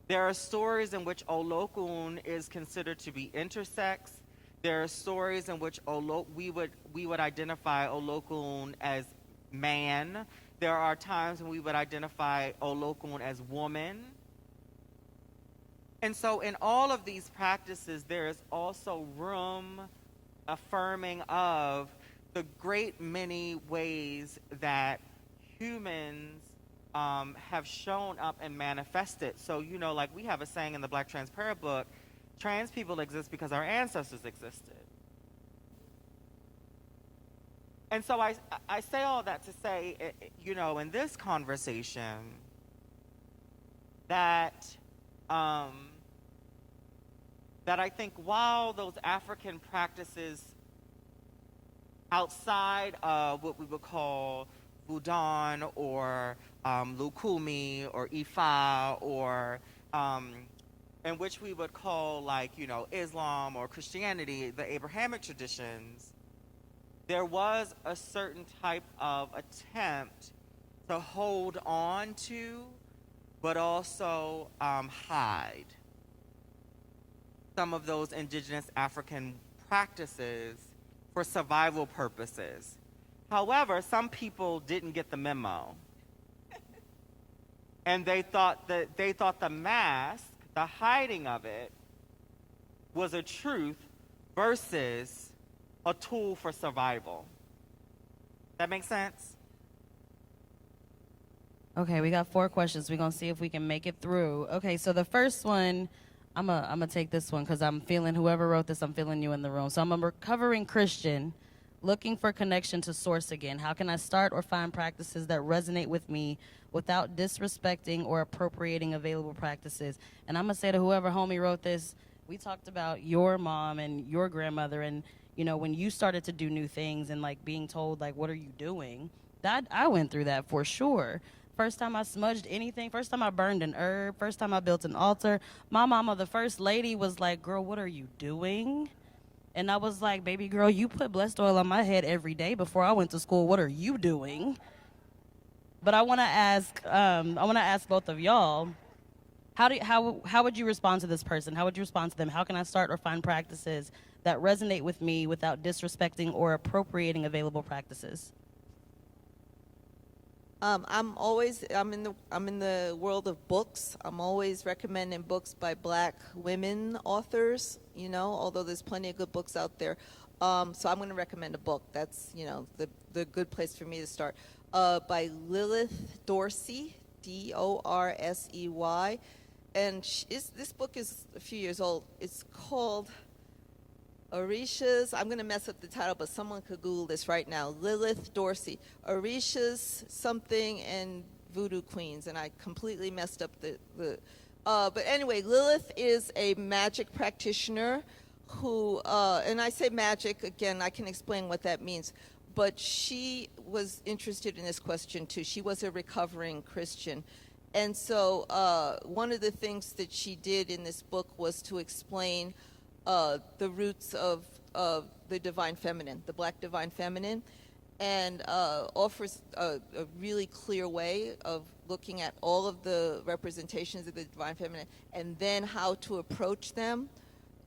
there are stories in which Olokun is considered to be intersex. There are stories in which we would identify Olokun as man. There are times when we would identify Olokun as woman. And so in all of these practices, there is also room affirming of the great many ways that humans have shown up and manifested. So, you know, like we have a saying in the Black Trans Prayer book, trans people exist because our ancestors existed. And so I say all that to say, you know, in this conversation, that I think while those African practices outside of what we would call Vudan or Lukumi or Ifa or in which we would call, like, you know, Islam or Christianity, the Abrahamic traditions, there was a certain type of attempt to hold on to, but also hide some of those indigenous African practices for survival purposes. However, some people didn't get the memo. And they thought the mask, the hiding of it, was a truth versus a tool for survival. That make sense? Okay, we got 4 questions. We're going to see if we can make it through. Okay, so the first one, I'm gonna take this one because I'm feeling, whoever wrote this, I'm feeling you in the room. So I'm a recovering Christian looking for connection to source again. How can I start or find practices that resonate with me without disrespecting or appropriating available practices? And I'm gonna say to whoever homie wrote this, we talked about your mom and your grandmother, and you know, when you started to do new things and like being told like, what are you doing? That I went through that for sure. First time I smudged anything, first time I burned an herb, first time I built an altar, my mama, the first lady, was like, girl, what are you doing? And I was like, baby girl, you put blessed oil on my head every day before I went to school. What are you doing? But I want to ask both of y'all, how would you respond to this person? How would you respond to them? How can I start or find practices that resonate with me without disrespecting or appropriating available practices? I'm in the world of books. I'm always recommending books by Black women authors, you know, although there's plenty of good books out there. So I'm going to recommend a book. That's, you know, the good place for me to start. By Lilith Dorsey, Dorsey. And this book is a few years old. It's called Orishas, I'm going to mess up the title, but someone could Google this right now. Lilith Dorsey, Orishas something and Voodoo Queens, and I completely messed up but anyway, Lilith is a magic practitioner who, and I say magic, again, I can explain what that means, but she was interested in this question too. She was a recovering Christian. And so one of the things that she did in this book was to explain the roots of the divine feminine, the Black divine feminine, and offers a really clear way of looking at all of the representations of the divine feminine and then how to approach them.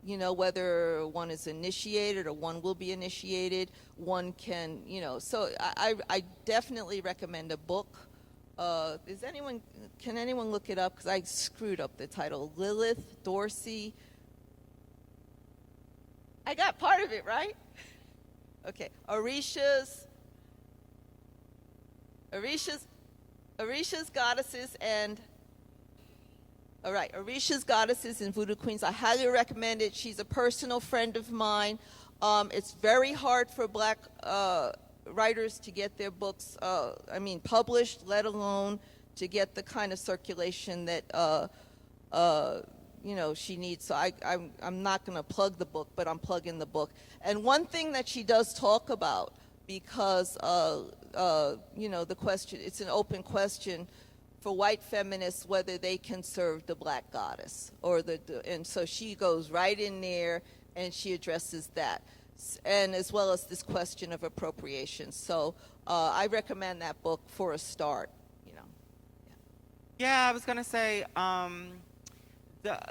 You know, whether one is initiated or one will be initiated, one can, you know, so I definitely recommend a book. Can anyone look it up? Because I screwed up the title. Lilith Dorsey. I got part of it, right? Okay. Orisha's Goddesses and... All right, Orisha's Goddesses and Voodoo Queens. I highly recommend it. She's a personal friend of mine. It's very hard for Black writers to get their books, published, let alone to get the kind of circulation that, she needs. So I'm not going to plug the book, but I'm plugging the book. And one thing that she does talk about, because, the question, it's an open question, for white feminists whether they can serve the Black goddess and so she goes right in there and she addresses that, and as well as this question of appropriation. So I recommend that book for a start. Yeah, I was gonna say,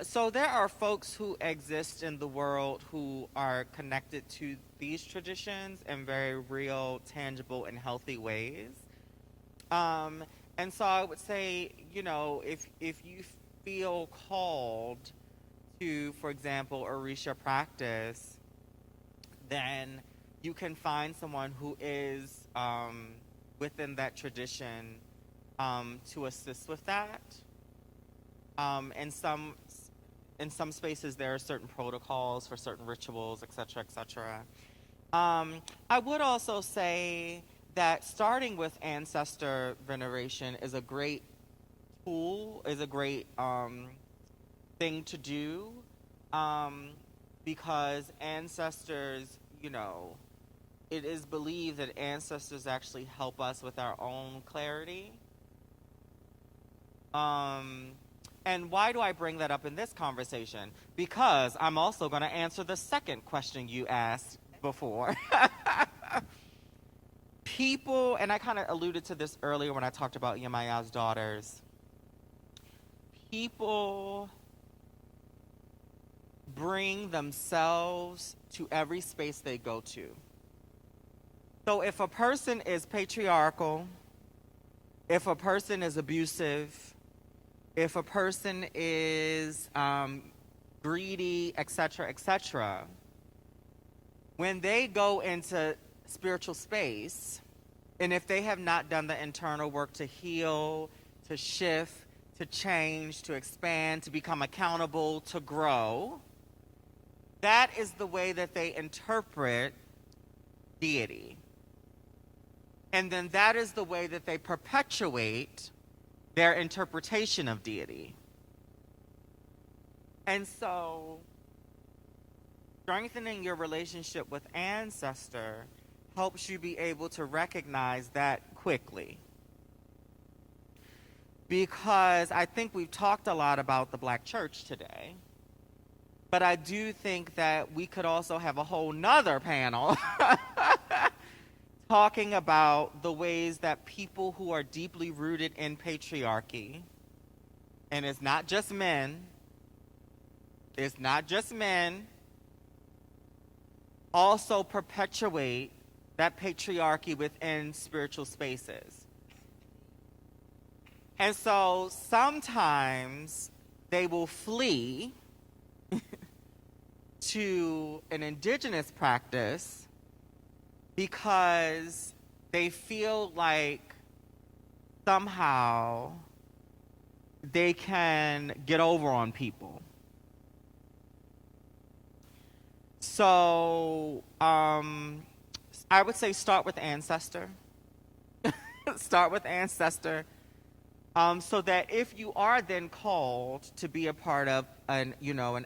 so there are folks who exist in the world who are connected to these traditions in very real, tangible, and healthy ways. And so I would say, if you feel called to, for example, Orisha practice, then you can find someone who is within that tradition to assist with that. In some spaces, there are certain protocols for certain rituals, et cetera, et cetera. I would also say that starting with ancestor veneration is a great tool, is a great thing to do, because ancestors, it is believed that ancestors actually help us with our own clarity. And why do I bring that up in this conversation? Because I'm also going to answer the second question you asked before. People, and I kind of alluded to this earlier when I talked about Yemaya's daughters, people bring themselves to every space they go to. So if a person is patriarchal, if a person is abusive, if a person is greedy, et cetera, when they go into spiritual space, and if they have not done the internal work to heal, to shift, to change, to expand, to become accountable, to grow, that is the way that they interpret deity. And then that is the way that they perpetuate their interpretation of deity. And so, strengthening your relationship with ancestor helps you be able to recognize that quickly. Because I think we've talked a lot about the Black church today, but I do think that we could also have a whole nother panel talking about the ways that people who are deeply rooted in patriarchy, and it's not just men, also perpetuate that patriarchy within spiritual spaces. And so sometimes they will flee to an indigenous practice because they feel like somehow they can get over on people. So I would say start with ancestor. Start with ancestor. So that if you are then called to be a part of an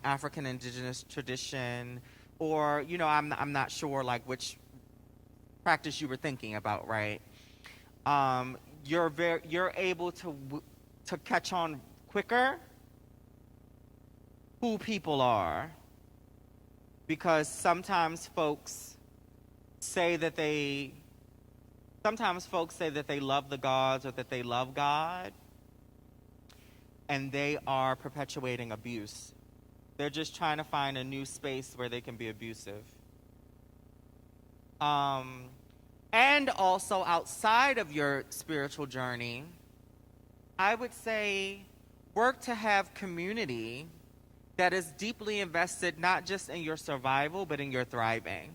African indigenous tradition, or I'm not sure like which practice you were thinking about, right? You're able to catch on quicker who people are, because sometimes folks say that they love the gods or that they love God, and they are perpetuating abuse. They're just trying to find a new space where they can be abusive. And also outside of your spiritual journey, I would say work to have community that is deeply invested not just in your survival, but in your thriving.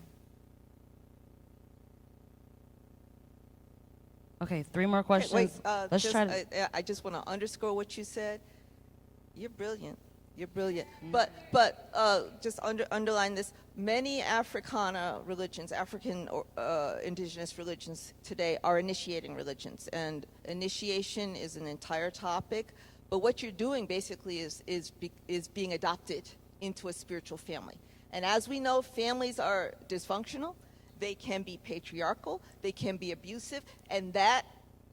Okay, 3 more questions. Let's try to. I just want to underscore what you said. You're brilliant. You're brilliant. Mm. But just underline this. Many Africana religions, African indigenous religions today are initiating religions, and initiation is an entire topic. But what you're doing basically is being adopted into a spiritual family. And as we know, families are dysfunctional. They can be patriarchal. They can be abusive, and that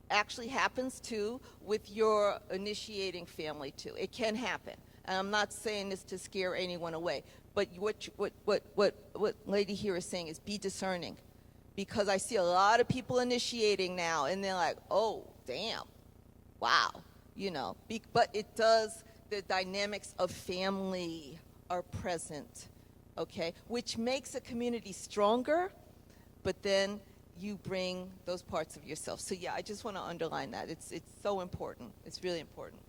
actually happens too with your initiating family too. It can happen. And I'm not saying this to scare anyone away, but what lady here is saying is be discerning, because I see a lot of people initiating now, and they're like, oh, damn, wow, you know. But it does, the dynamics of family are present, okay, which makes a community stronger, but then you bring those parts of yourself. So yeah, I just want to underline that. It's so important. It's really important.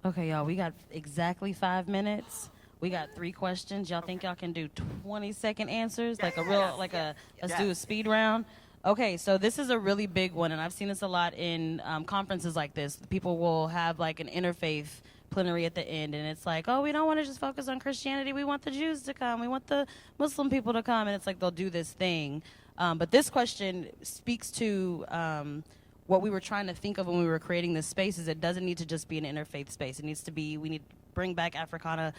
Okay, y'all, we got exactly 5 minutes. We got 3 questions. Y'all think y'all can do 20-second answers? Like a real, like a, let's do a speed round? Okay, so this is a really big one, and I've seen this a lot in conferences like this. People will have like an interfaith plenary at the end, and it's like, oh, we don't want to just focus on Christianity. We want the Jews to come. We want the Muslim people to come. And it's like they'll do this thing. But this question speaks to what we were trying to think of when we were creating this space. Is it doesn't need to just be an interfaith space. It needs to be, we need to bring back Africana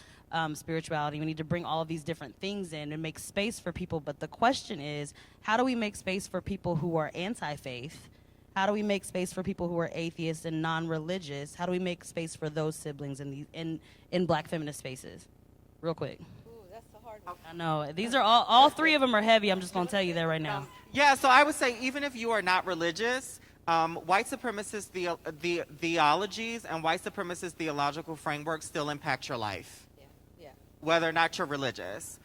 spirituality. We need to bring all of these different things in and make space for people. But the question is, how do we make space for people who are anti-faith? How do we make space for people who are atheists and non-religious? How do we make space for those siblings in Black feminist spaces? Real quick. Ooh, that's a hard one. I know. These are all 3 of them are heavy. I'm just going to tell you that right now. Yeah, so I would say even if you are not religious, white supremacist theologies and white supremacist theological frameworks still impact your life, Yeah. whether or not you're religious.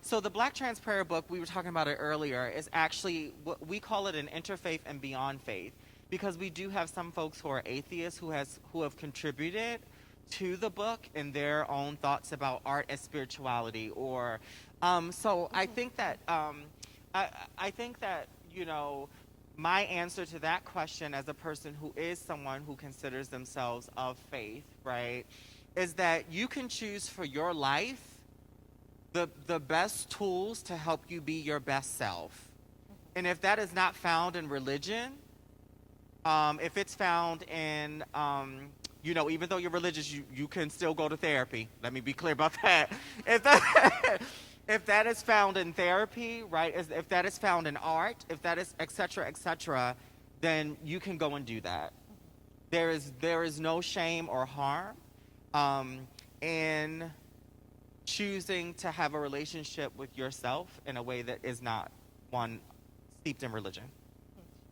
So the Black Trans Prayer book, we were talking about it earlier, is actually, we call it an interfaith and beyond faith, because we do have some folks who are atheists who have contributed to the book in their own thoughts about art and spirituality. Or so I think that I think that, you know, my answer to that question as a person who is someone who considers themselves of faith, right, is that you can choose for your life the best tools to help you be your best self. And if that is not found in religion, if it's found in, you know, even though you're religious, you can still go to therapy. Let me be clear about that. If that is found in therapy, right, if that is found in art, if that is et cetera, then you can go and do that. There is no shame or harm in choosing to have a relationship with yourself in a way that is not one steeped in religion.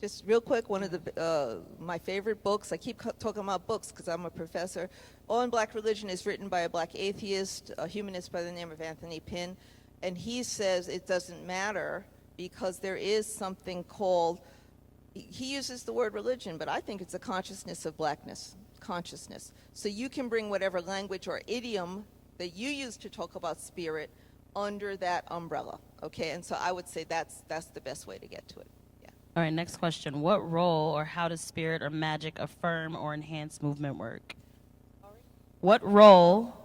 Just real quick, one of the my favorite books, I keep talking about books because I'm a professor, On Black Religion is written by a Black atheist, a humanist by the name of Anthony Pinn, and he says it doesn't matter because there is something called, he uses the word religion, but I think it's a consciousness of Blackness, consciousness. So you can bring whatever language or idiom that you use to talk about spirit under that umbrella, okay? And so I would say that's the best way to get to it. All right, next question. What role or how does spirit or magic affirm or enhance movement work? What role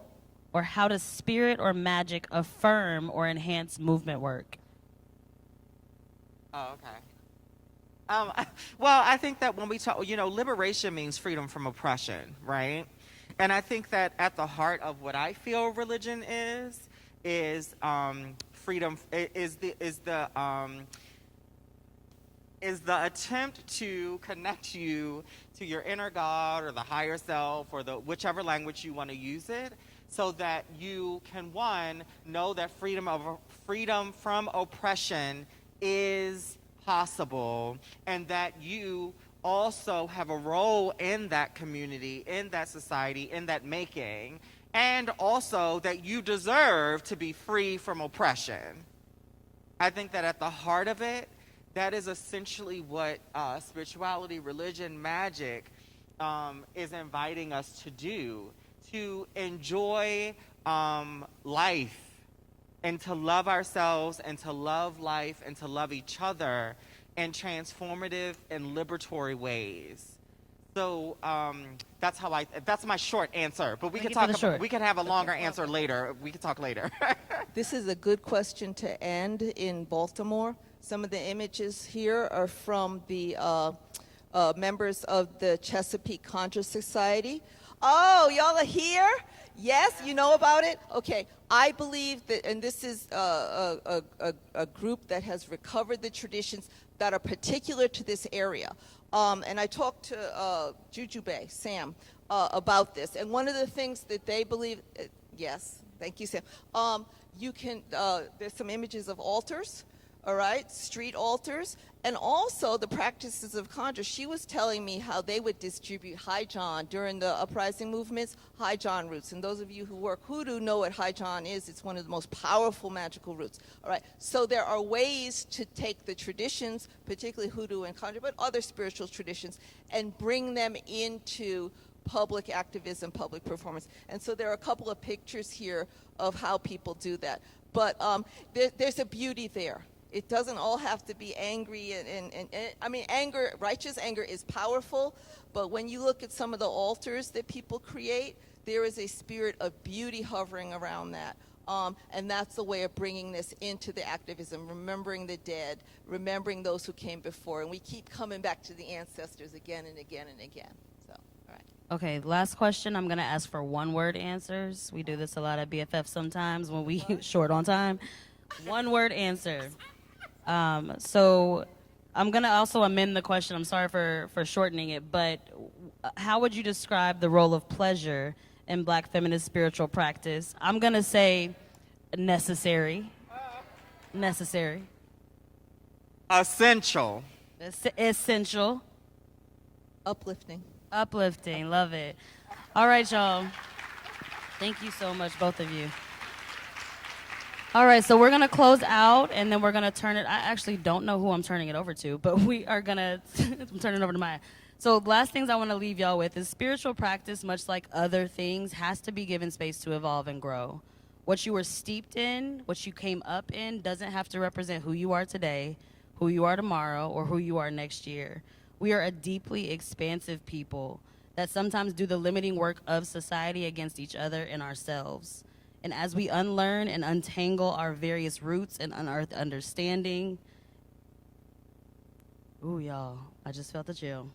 or how does spirit or magic affirm or enhance movement work? Oh, okay. Well, I think that when we talk, you know, liberation means freedom from oppression, right? And I think that at the heart of what I feel religion is freedom, is the is the attempt to connect you to your inner God or the higher self or the whichever language you want to use it, so that you can, one, know that freedom from oppression is possible, and that you also have a role in that community, in that society, in that making, and also that you deserve to be free from oppression. I think that at the heart of it, that is essentially what spirituality, religion, magic is inviting us to do, to enjoy life and to love ourselves and to love life and to love each other in transformative and liberatory ways. So that's my short answer, but we can have a longer answer later. We can talk later. This is a good question to end in Baltimore. Some of the images here are from the members of the Chesapeake Conjure Society. Oh, y'all are here? Yes, you know about it? Okay, I believe that, and this is a group that has recovered the traditions that are particular to this area. And I talked to Jujube, Sam, about this. And one of the things that they believe, yes, thank you, Sam. There's some images of altars, all right, street altars, and also the practices of conjure. She was telling me how they would distribute Haijan during the uprising movements, Haijan roots. And those of you who work hoodoo know what Haijan is. It's one of the most powerful magical roots. All right, so there are ways to take the traditions, particularly hoodoo and conjure, but other spiritual traditions, and bring them into public activism, public performance. And so there are a couple of pictures here of how people do that. But there's a beauty there. It doesn't all have to be angry, and I mean, righteous anger is powerful, but when you look at some of the altars that people create, there is a spirit of beauty hovering around that. And that's the way of bringing this into the activism, remembering the dead, remembering those who came before, and we keep coming back to the ancestors again and again and again. So, all right. Okay, last question. I'm going to ask for one-word answers. We do this a lot at BFF sometimes when we short on time. One-word answer. So I'm going to also amend the question. I'm sorry for shortening it, but how would you describe the role of pleasure in Black feminist spiritual practice? I'm going to say necessary. Necessary. Essential. Essential. Uplifting. Uplifting. Love it. All right, y'all. Thank you so much, both of you. All right, so we're going to close out, and then we're going to turn it. I actually don't know who I'm turning it over to, but we are going to turn it over to Maya. So last things I want to leave y'all with is spiritual practice, much like other things, has to be given space to evolve and grow. What you were steeped in, what you came up in, doesn't have to represent who you are today, who you are tomorrow, or who you are next year. We are a deeply expansive people that sometimes do the limiting work of society against each other and ourselves. And as we unlearn and untangle our various roots and unearth understanding, ooh, y'all, I just felt the chill.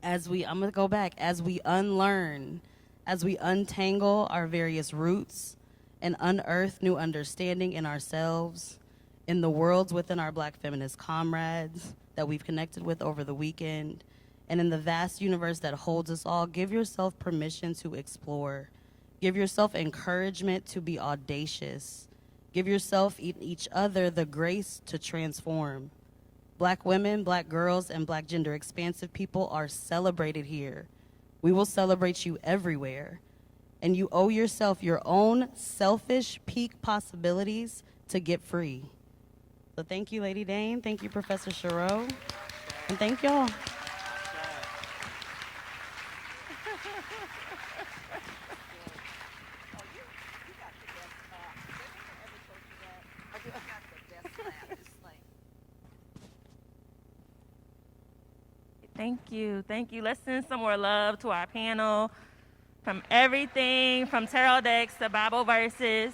I'm gonna go back, as we unlearn, as we untangle our various roots and unearth new understanding in ourselves, in the worlds within our Black feminist comrades that we've connected with over the weekend, and in the vast universe that holds us all, give yourself permission to explore. Give yourself encouragement to be audacious. Give yourself and each other the grace to transform. Black women, Black girls, and Black gender-expansive people are celebrated here. We will celebrate you everywhere. And you owe yourself your own selfish peak possibilities to get free. So thank you, Lady Dane. Thank you, Professor Chereau. And thank y'all. Thank you. Thank you. Let's send some more love to our panel. From everything from tarot decks to Bible verses.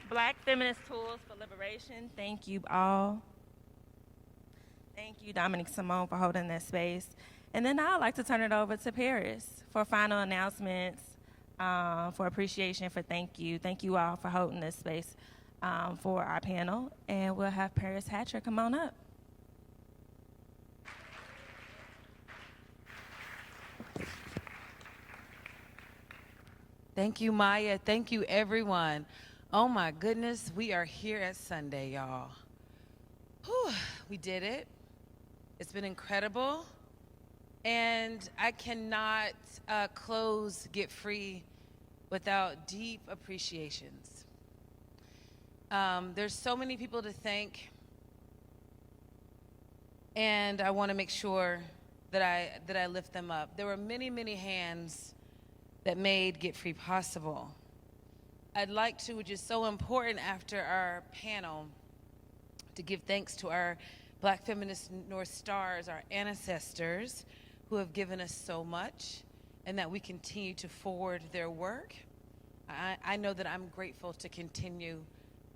Black feminist tools for liberation. Thank you all. Thank you, Dominique Simone, for holding that space. And then I'd like to turn it over to Paris for final announcements, for appreciation, for thank you. Thank you all for holding this space for our panel. And we'll have Paris Hatcher come on up. Thank you, Maya. Thank you, everyone. Oh my goodness, we are here at Sunday, y'all. Whew, we did it. It's been incredible. And I cannot close Get Free without deep appreciations. There's so many people to thank, and I want to make sure that I lift them up. There were many, many hands that made Get Free possible. I'd like to, which is so important after our panel, to give thanks to our Black Feminist North Stars, our ancestors, who have given us so much, and that we continue to forward their work. I know that I'm grateful to continue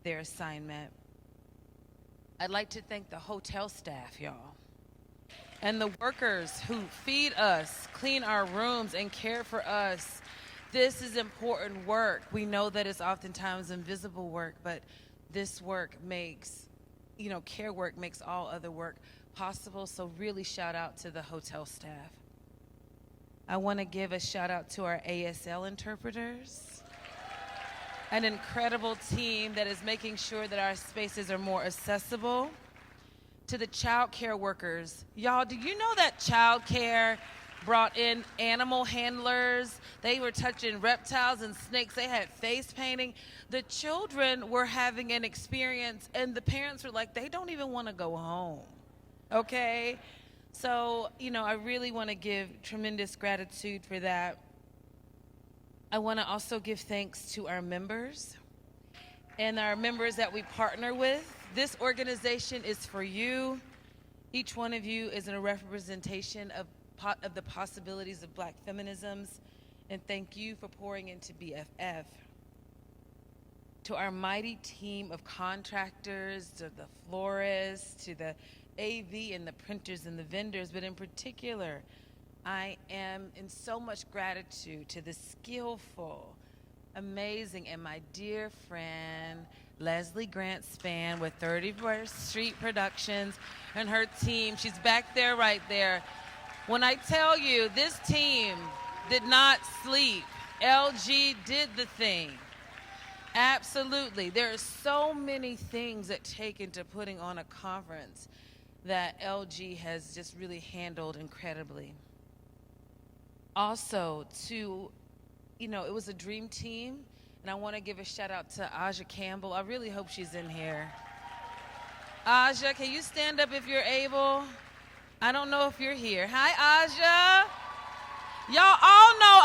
their assignment. I'd like to thank the hotel staff, y'all, and the workers who feed us, clean our rooms, and care for us. This is important work. We know that it's oftentimes invisible work, but this work makes, care work makes all other work possible. So really shout out to the hotel staff. I want to give a shout out to our ASL interpreters, an incredible team that is making sure that our spaces are more accessible. To the child care workers, y'all, do you know that child care brought in animal handlers? They were touching reptiles and snakes. They had face painting. The children were having an experience, and the parents were like, they don't even want to go home, okay? So, I really want to give tremendous gratitude for that. I want to also give thanks to our members and our members that we partner with. This organization is for you. Each one of you is a representation of the possibilities of Black feminisms, and thank you for pouring into BFF. To our mighty team of contractors, to the florists, to the AV and the printers and the vendors, but in particular, I am in so much gratitude to the skillful, amazing, and my dear friend, Leslie Grant Spann with 31st Street Productions and her team. She's back there, right there. When I tell you, this team did not sleep. LG did the thing. Absolutely. There are so many things that take into putting on a conference that LG has just really handled incredibly. Also, it was a dream team, and I want to give a shout out to Aja Campbell. I really hope she's in here. Aja, can you stand up if you're able? I don't know if you're here. Hi, Aja. Y'all all know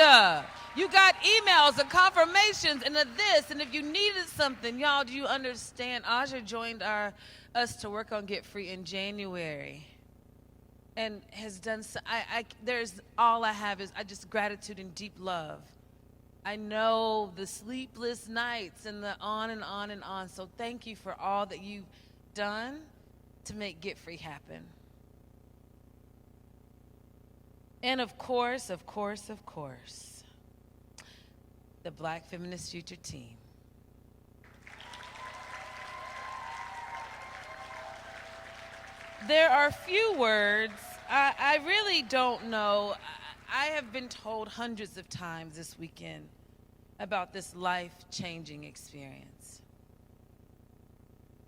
Aja. You got emails and confirmations and this, and if you needed something, y'all, do you understand? Aja joined us to work on Get Free in January, and has done so. There's all I have is just gratitude and deep love. I know the sleepless nights and the on and on and on. So thank you for all that you've done to make Get Free happen. And of course, the Black Feminist Future team. There are few words. I really don't know. I have been told hundreds of times this weekend about this life-changing experience.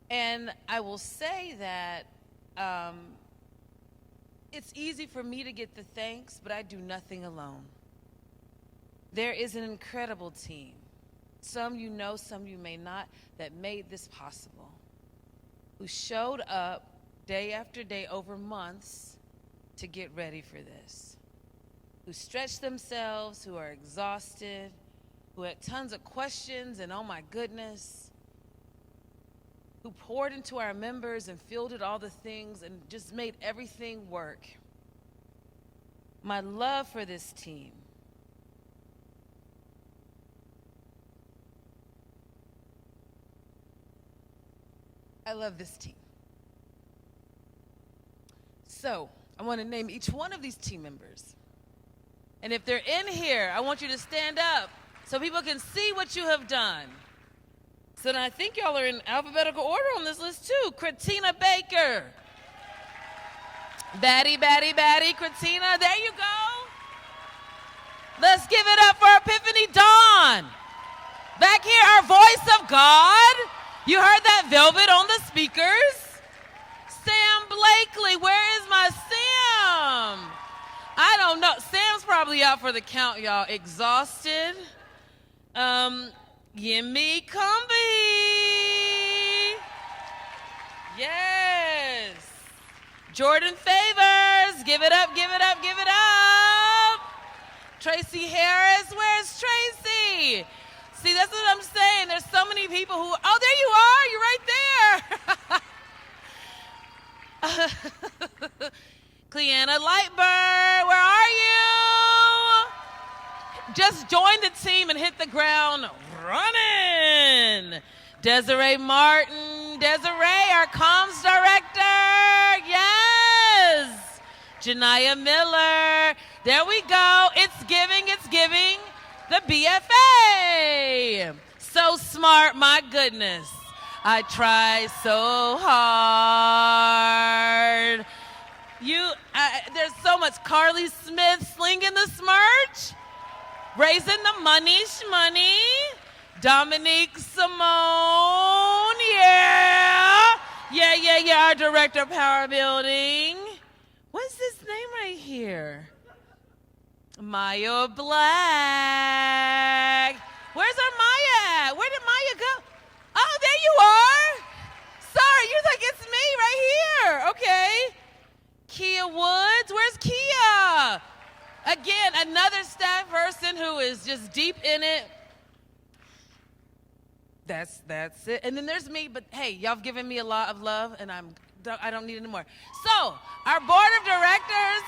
And I will say that it's easy for me to get the thanks, but I do nothing alone. There is an incredible team, some you know, some you may not, that made this possible, who showed up day after day over months to get ready for this, who stretched themselves, who are exhausted, who had tons of questions and oh my goodness, who poured into our members and fielded all the things and just made everything work. My love for this team, I love this team. So I want to name each one of these team members. And if they're in here, I want you to stand up so people can see what you have done. So then I think y'all are in alphabetical order on this list too. Kratina Baker. Batty, Kratina, there you go. Let's give it up for Epiphany Dawn. Red Velvet on the speakers. Sam Blakely, where is my Sam? I don't know. Sam's probably out for the count, y'all. Exhausted. Yimmy Cumbie. Yes. Jordan Favors. Give it up, give it up, give it up. Tracy Harris. Where's Tracy? See, that's what I'm saying. There's so many people who, oh, there you are. You're right there. Cleanna Lightbird, where are you? Just join the team and hit the ground running. Desiree Martin. Desiree, our comms director. Yes. Janiyah Miller. There we go. It's giving, it's giving. The BFA. So smart, my goodness. I try so hard. There's so much. Carly Smith slinging the smirch. Raising the money, shmoney. Dominique Simone, yeah. Yeah, our director of Power Building. What's his name right here? Maya Black. Where's our Maya at? Where did Maya go? Oh, there you are. Sorry, you're like, it's me right here. Okay. Kia Woods, where's Kia? Again, another staff person who is just deep in it. That's it. And then there's me, but hey, y'all have given me a lot of love, and I don't need any more. So, our board of directors.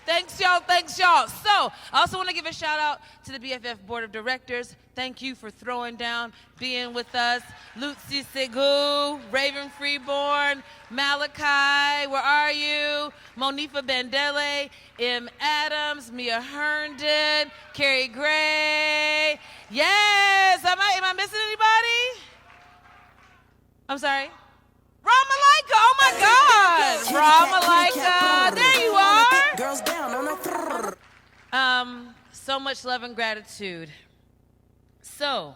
Thanks, y'all. So, I also want to give a shout out to the BFF Board of Directors. Thank you for throwing down, being with us. Lutzi Segu, Raven Freeborn, Malachi, where are you? Monifa Bandele, M. Adams, Mia Herndon, Carrie Gray. Yes, am I missing anybody? I'm sorry? Ramalika, oh my God! Ramalika, there you are! Girls down on the so much love and gratitude. So,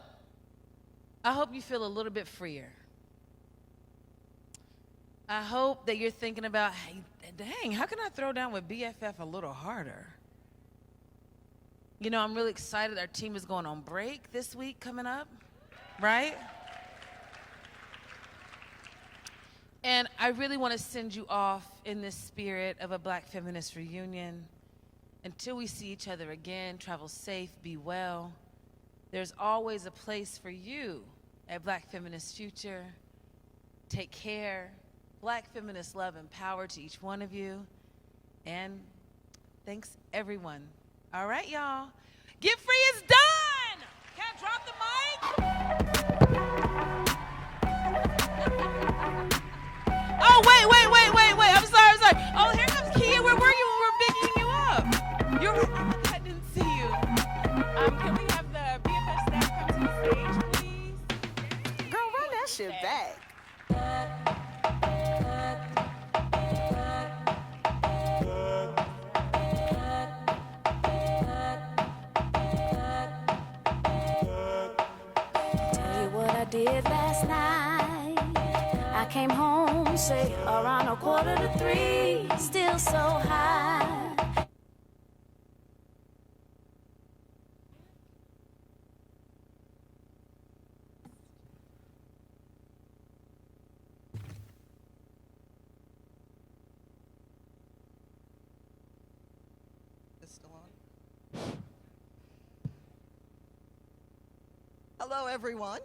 I hope you feel a little bit freer. I hope that you're thinking about, hey, dang, how can I throw down with BFF a little harder? You know, I'm really excited. Our team is going on break this week coming up, right? And I really want to send you off in this spirit of a Black Feminist reunion. Until we see each other again, travel safe, be well. There's always a place for you at Black Feminist Future. Take care. Black feminist love and power to each one of you. And thanks, everyone. All right, y'all. Get Free is done! Can I drop the mic? Oh, wait. I'm sorry. Oh, here comes Kia. Where were you when we were bigging you up? I didn't see you. Can we have the BFF staff come to the stage, please? Girl, run that shit back. Tell you what I did last night. I came home, say, around 2:45, still so high. Hello, everyone.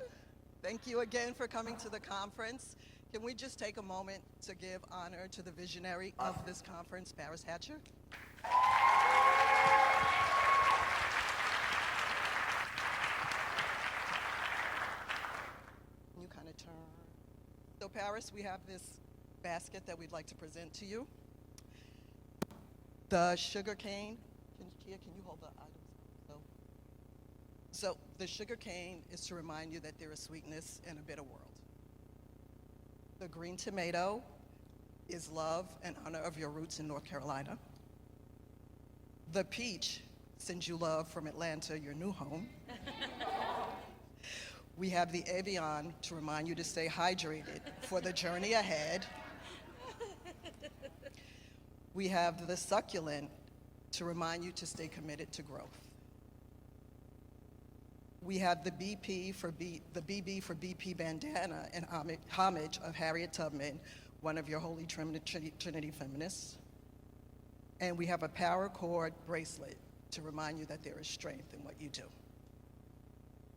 Thank you again for coming to the conference. Can we just take a moment to give honor to the visionary of this conference, Paris Hatcher? You kind of turn. So, Paris, we have this basket that we'd like to present to you. The sugar cane. Can you hold the items? So the sugar cane is to remind you that there is sweetness in a bitter world. The green tomato is love and honor of your roots in North Carolina. The peach sends you love from Atlanta, your new home. We have the Evian to remind you to stay hydrated for the journey ahead. We have the Succulent to remind you to stay committed to growth. We have the BB for BP bandana in homage of Harriet Tubman, one of your Holy Trinity feminists. And we have a power cord bracelet to remind you that there is strength in what you do.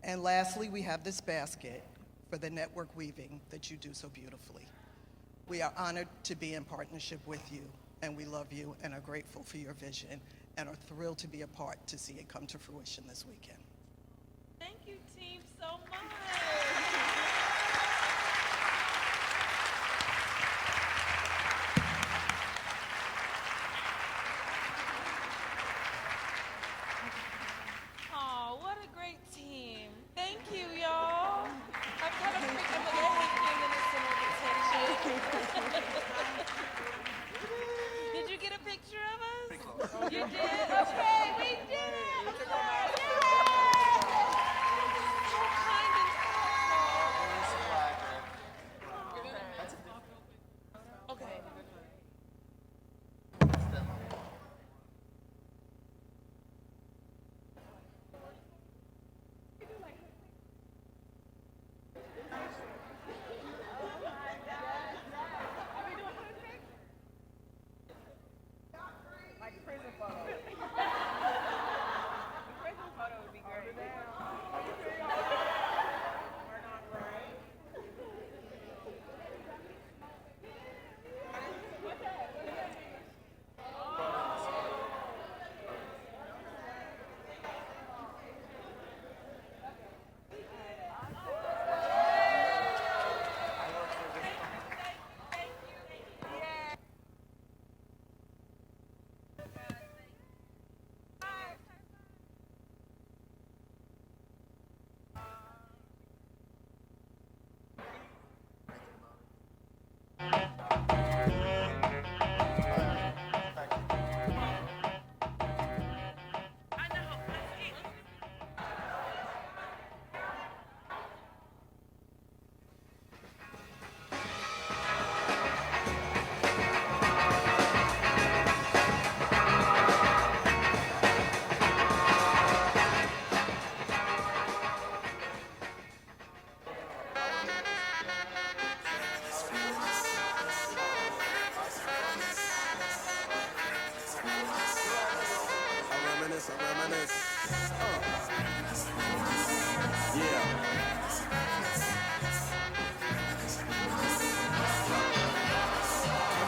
And lastly, we have this basket for the network weaving that you do so beautifully. We are honored to be in partnership with you, and we love you and are grateful for your vision and are thrilled to be a part to see it come to fruition this weekend. Thank you, team, so much. Oh, what a great team. Thank you, y'all. I'm kind of freaked. I'm like, I hate being in the center of attention. Did you get a picture of us? You did? Okay, we did it. So kind and thoughtful. Okay.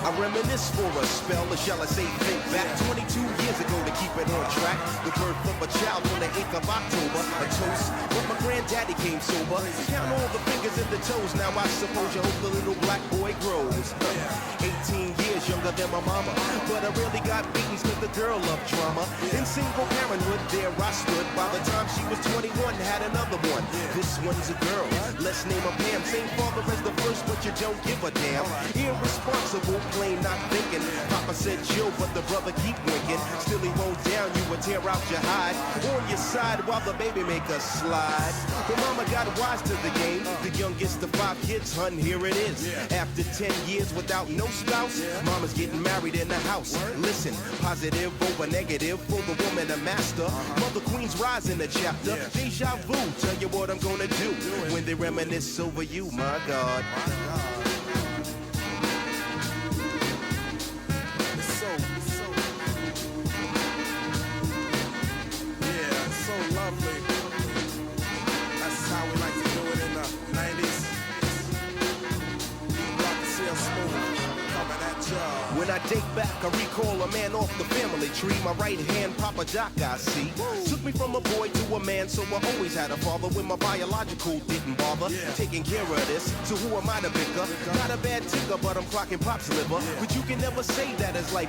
I reminisce for a spell, or shall I say think back 22 years ago to keep it on track. The birth of a child on the 8th of October, a toast when my granddaddy came sober. Count all the fingers and the toes, now I suppose you hope the little black boy grows. 18 years younger than my mama, but I really got beatings cause the girl loved drama. In single parenthood, there I stood. By the time she was 21, had another one. This one's a girl, let's name her Pam. Same father as the first, but you don't give a damn. Irresponsible, plain not thinking. Papa said chill, but the brother keep winking. Still he won't down you and tear out your hide. On your side while the baby make a slide. But mama got wise to the game. The youngest of 5 kids, hun, here it is. After 10 years without no spouse, mama's getting married in the house. Listen, positive over negative for the woman a master. Mother Queen's rise in the chapter. Deja vu, tell you what I'm gonna do when they reminisce over you, my God. When I date back, I recall a man off the family tree. My right hand, Papa Doc, I see. Took me from a boy to a man, so I always had a father when my biological didn't bother. Taking care of this, so who am I to bicker? Not a bad ticker, but I'm clocking Pop's liver. But you can never say that as life.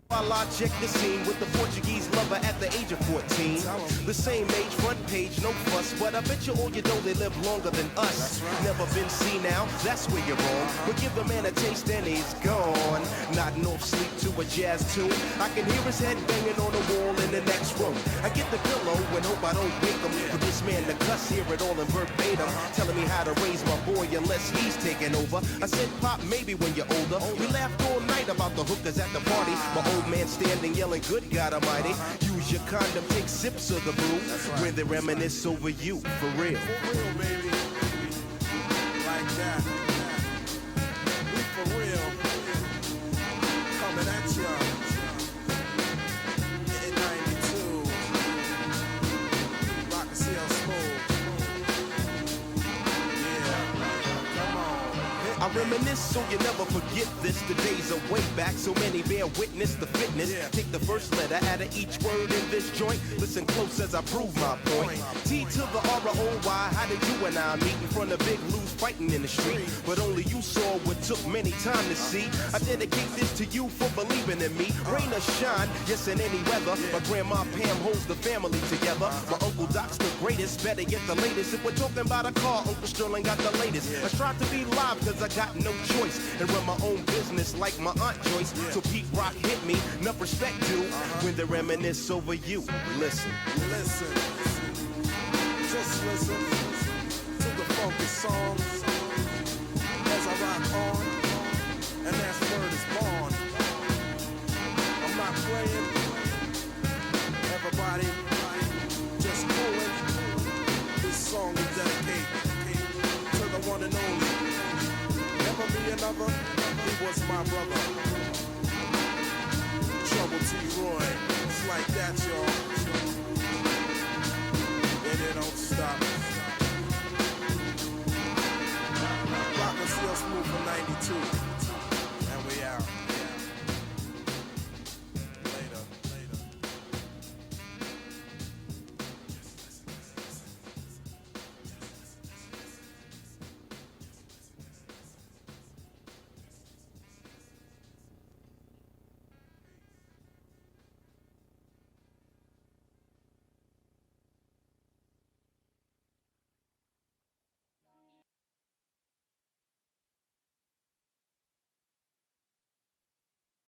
While I check the scene with the Portuguese lover at the age of 14. The same age, front page, no fuss. But I bet you all you know they live longer than us. Never been seen now, that's where you're wrong. But give the man a taste and he's gone. Nodding off sleep to to a jazz tune. I can hear his head banging on the wall in the next room. I get the pillow and hope I don't wake him. For this man to cuss, hear it all in verbatim, telling me how to raise my boy unless he's taking over. I said, Pop, maybe when you're older. We laughed all night about the hookers at the party. My old man standing yelling, good God Almighty. Use your condom, take sips of the brew. When they reminisce over you, for real. For real, baby. Like that. We for real. Coming at ya. In 92. Rock and see how smooth. Yeah. Come on. I reminisce so you never forget this. The days are way back, so many bear witness the fitness. Take the first letter out of each word in this joint. Listen close as I prove my point. T to the R-O-Y, how did you and I meet in front of Big Lou's fighting in the street? But only you saw what took many time to see. I dedicate this to you for believing in me. Rain or shine, yes, in any weather. My grandma Pam holds the family together. My Uncle Doc's the greatest, better get the latest. If we're talking about a car, Uncle Sterling got the latest. I strive to be live cause I got no choice and run my own business like my Aunt Joyce. So Pete Rock hit me, enough respect due when they reminisce over you. Listen. Listen. Just listen to the funky song as I rock on, and that's word is born. I'm not playing. Everybody just going. This song is dedicated to the one and only. Never be another, he was my brother. Trouble T. Roy, it's like that, y'all. And it don't stop. Rock and Seal Smooth for 92.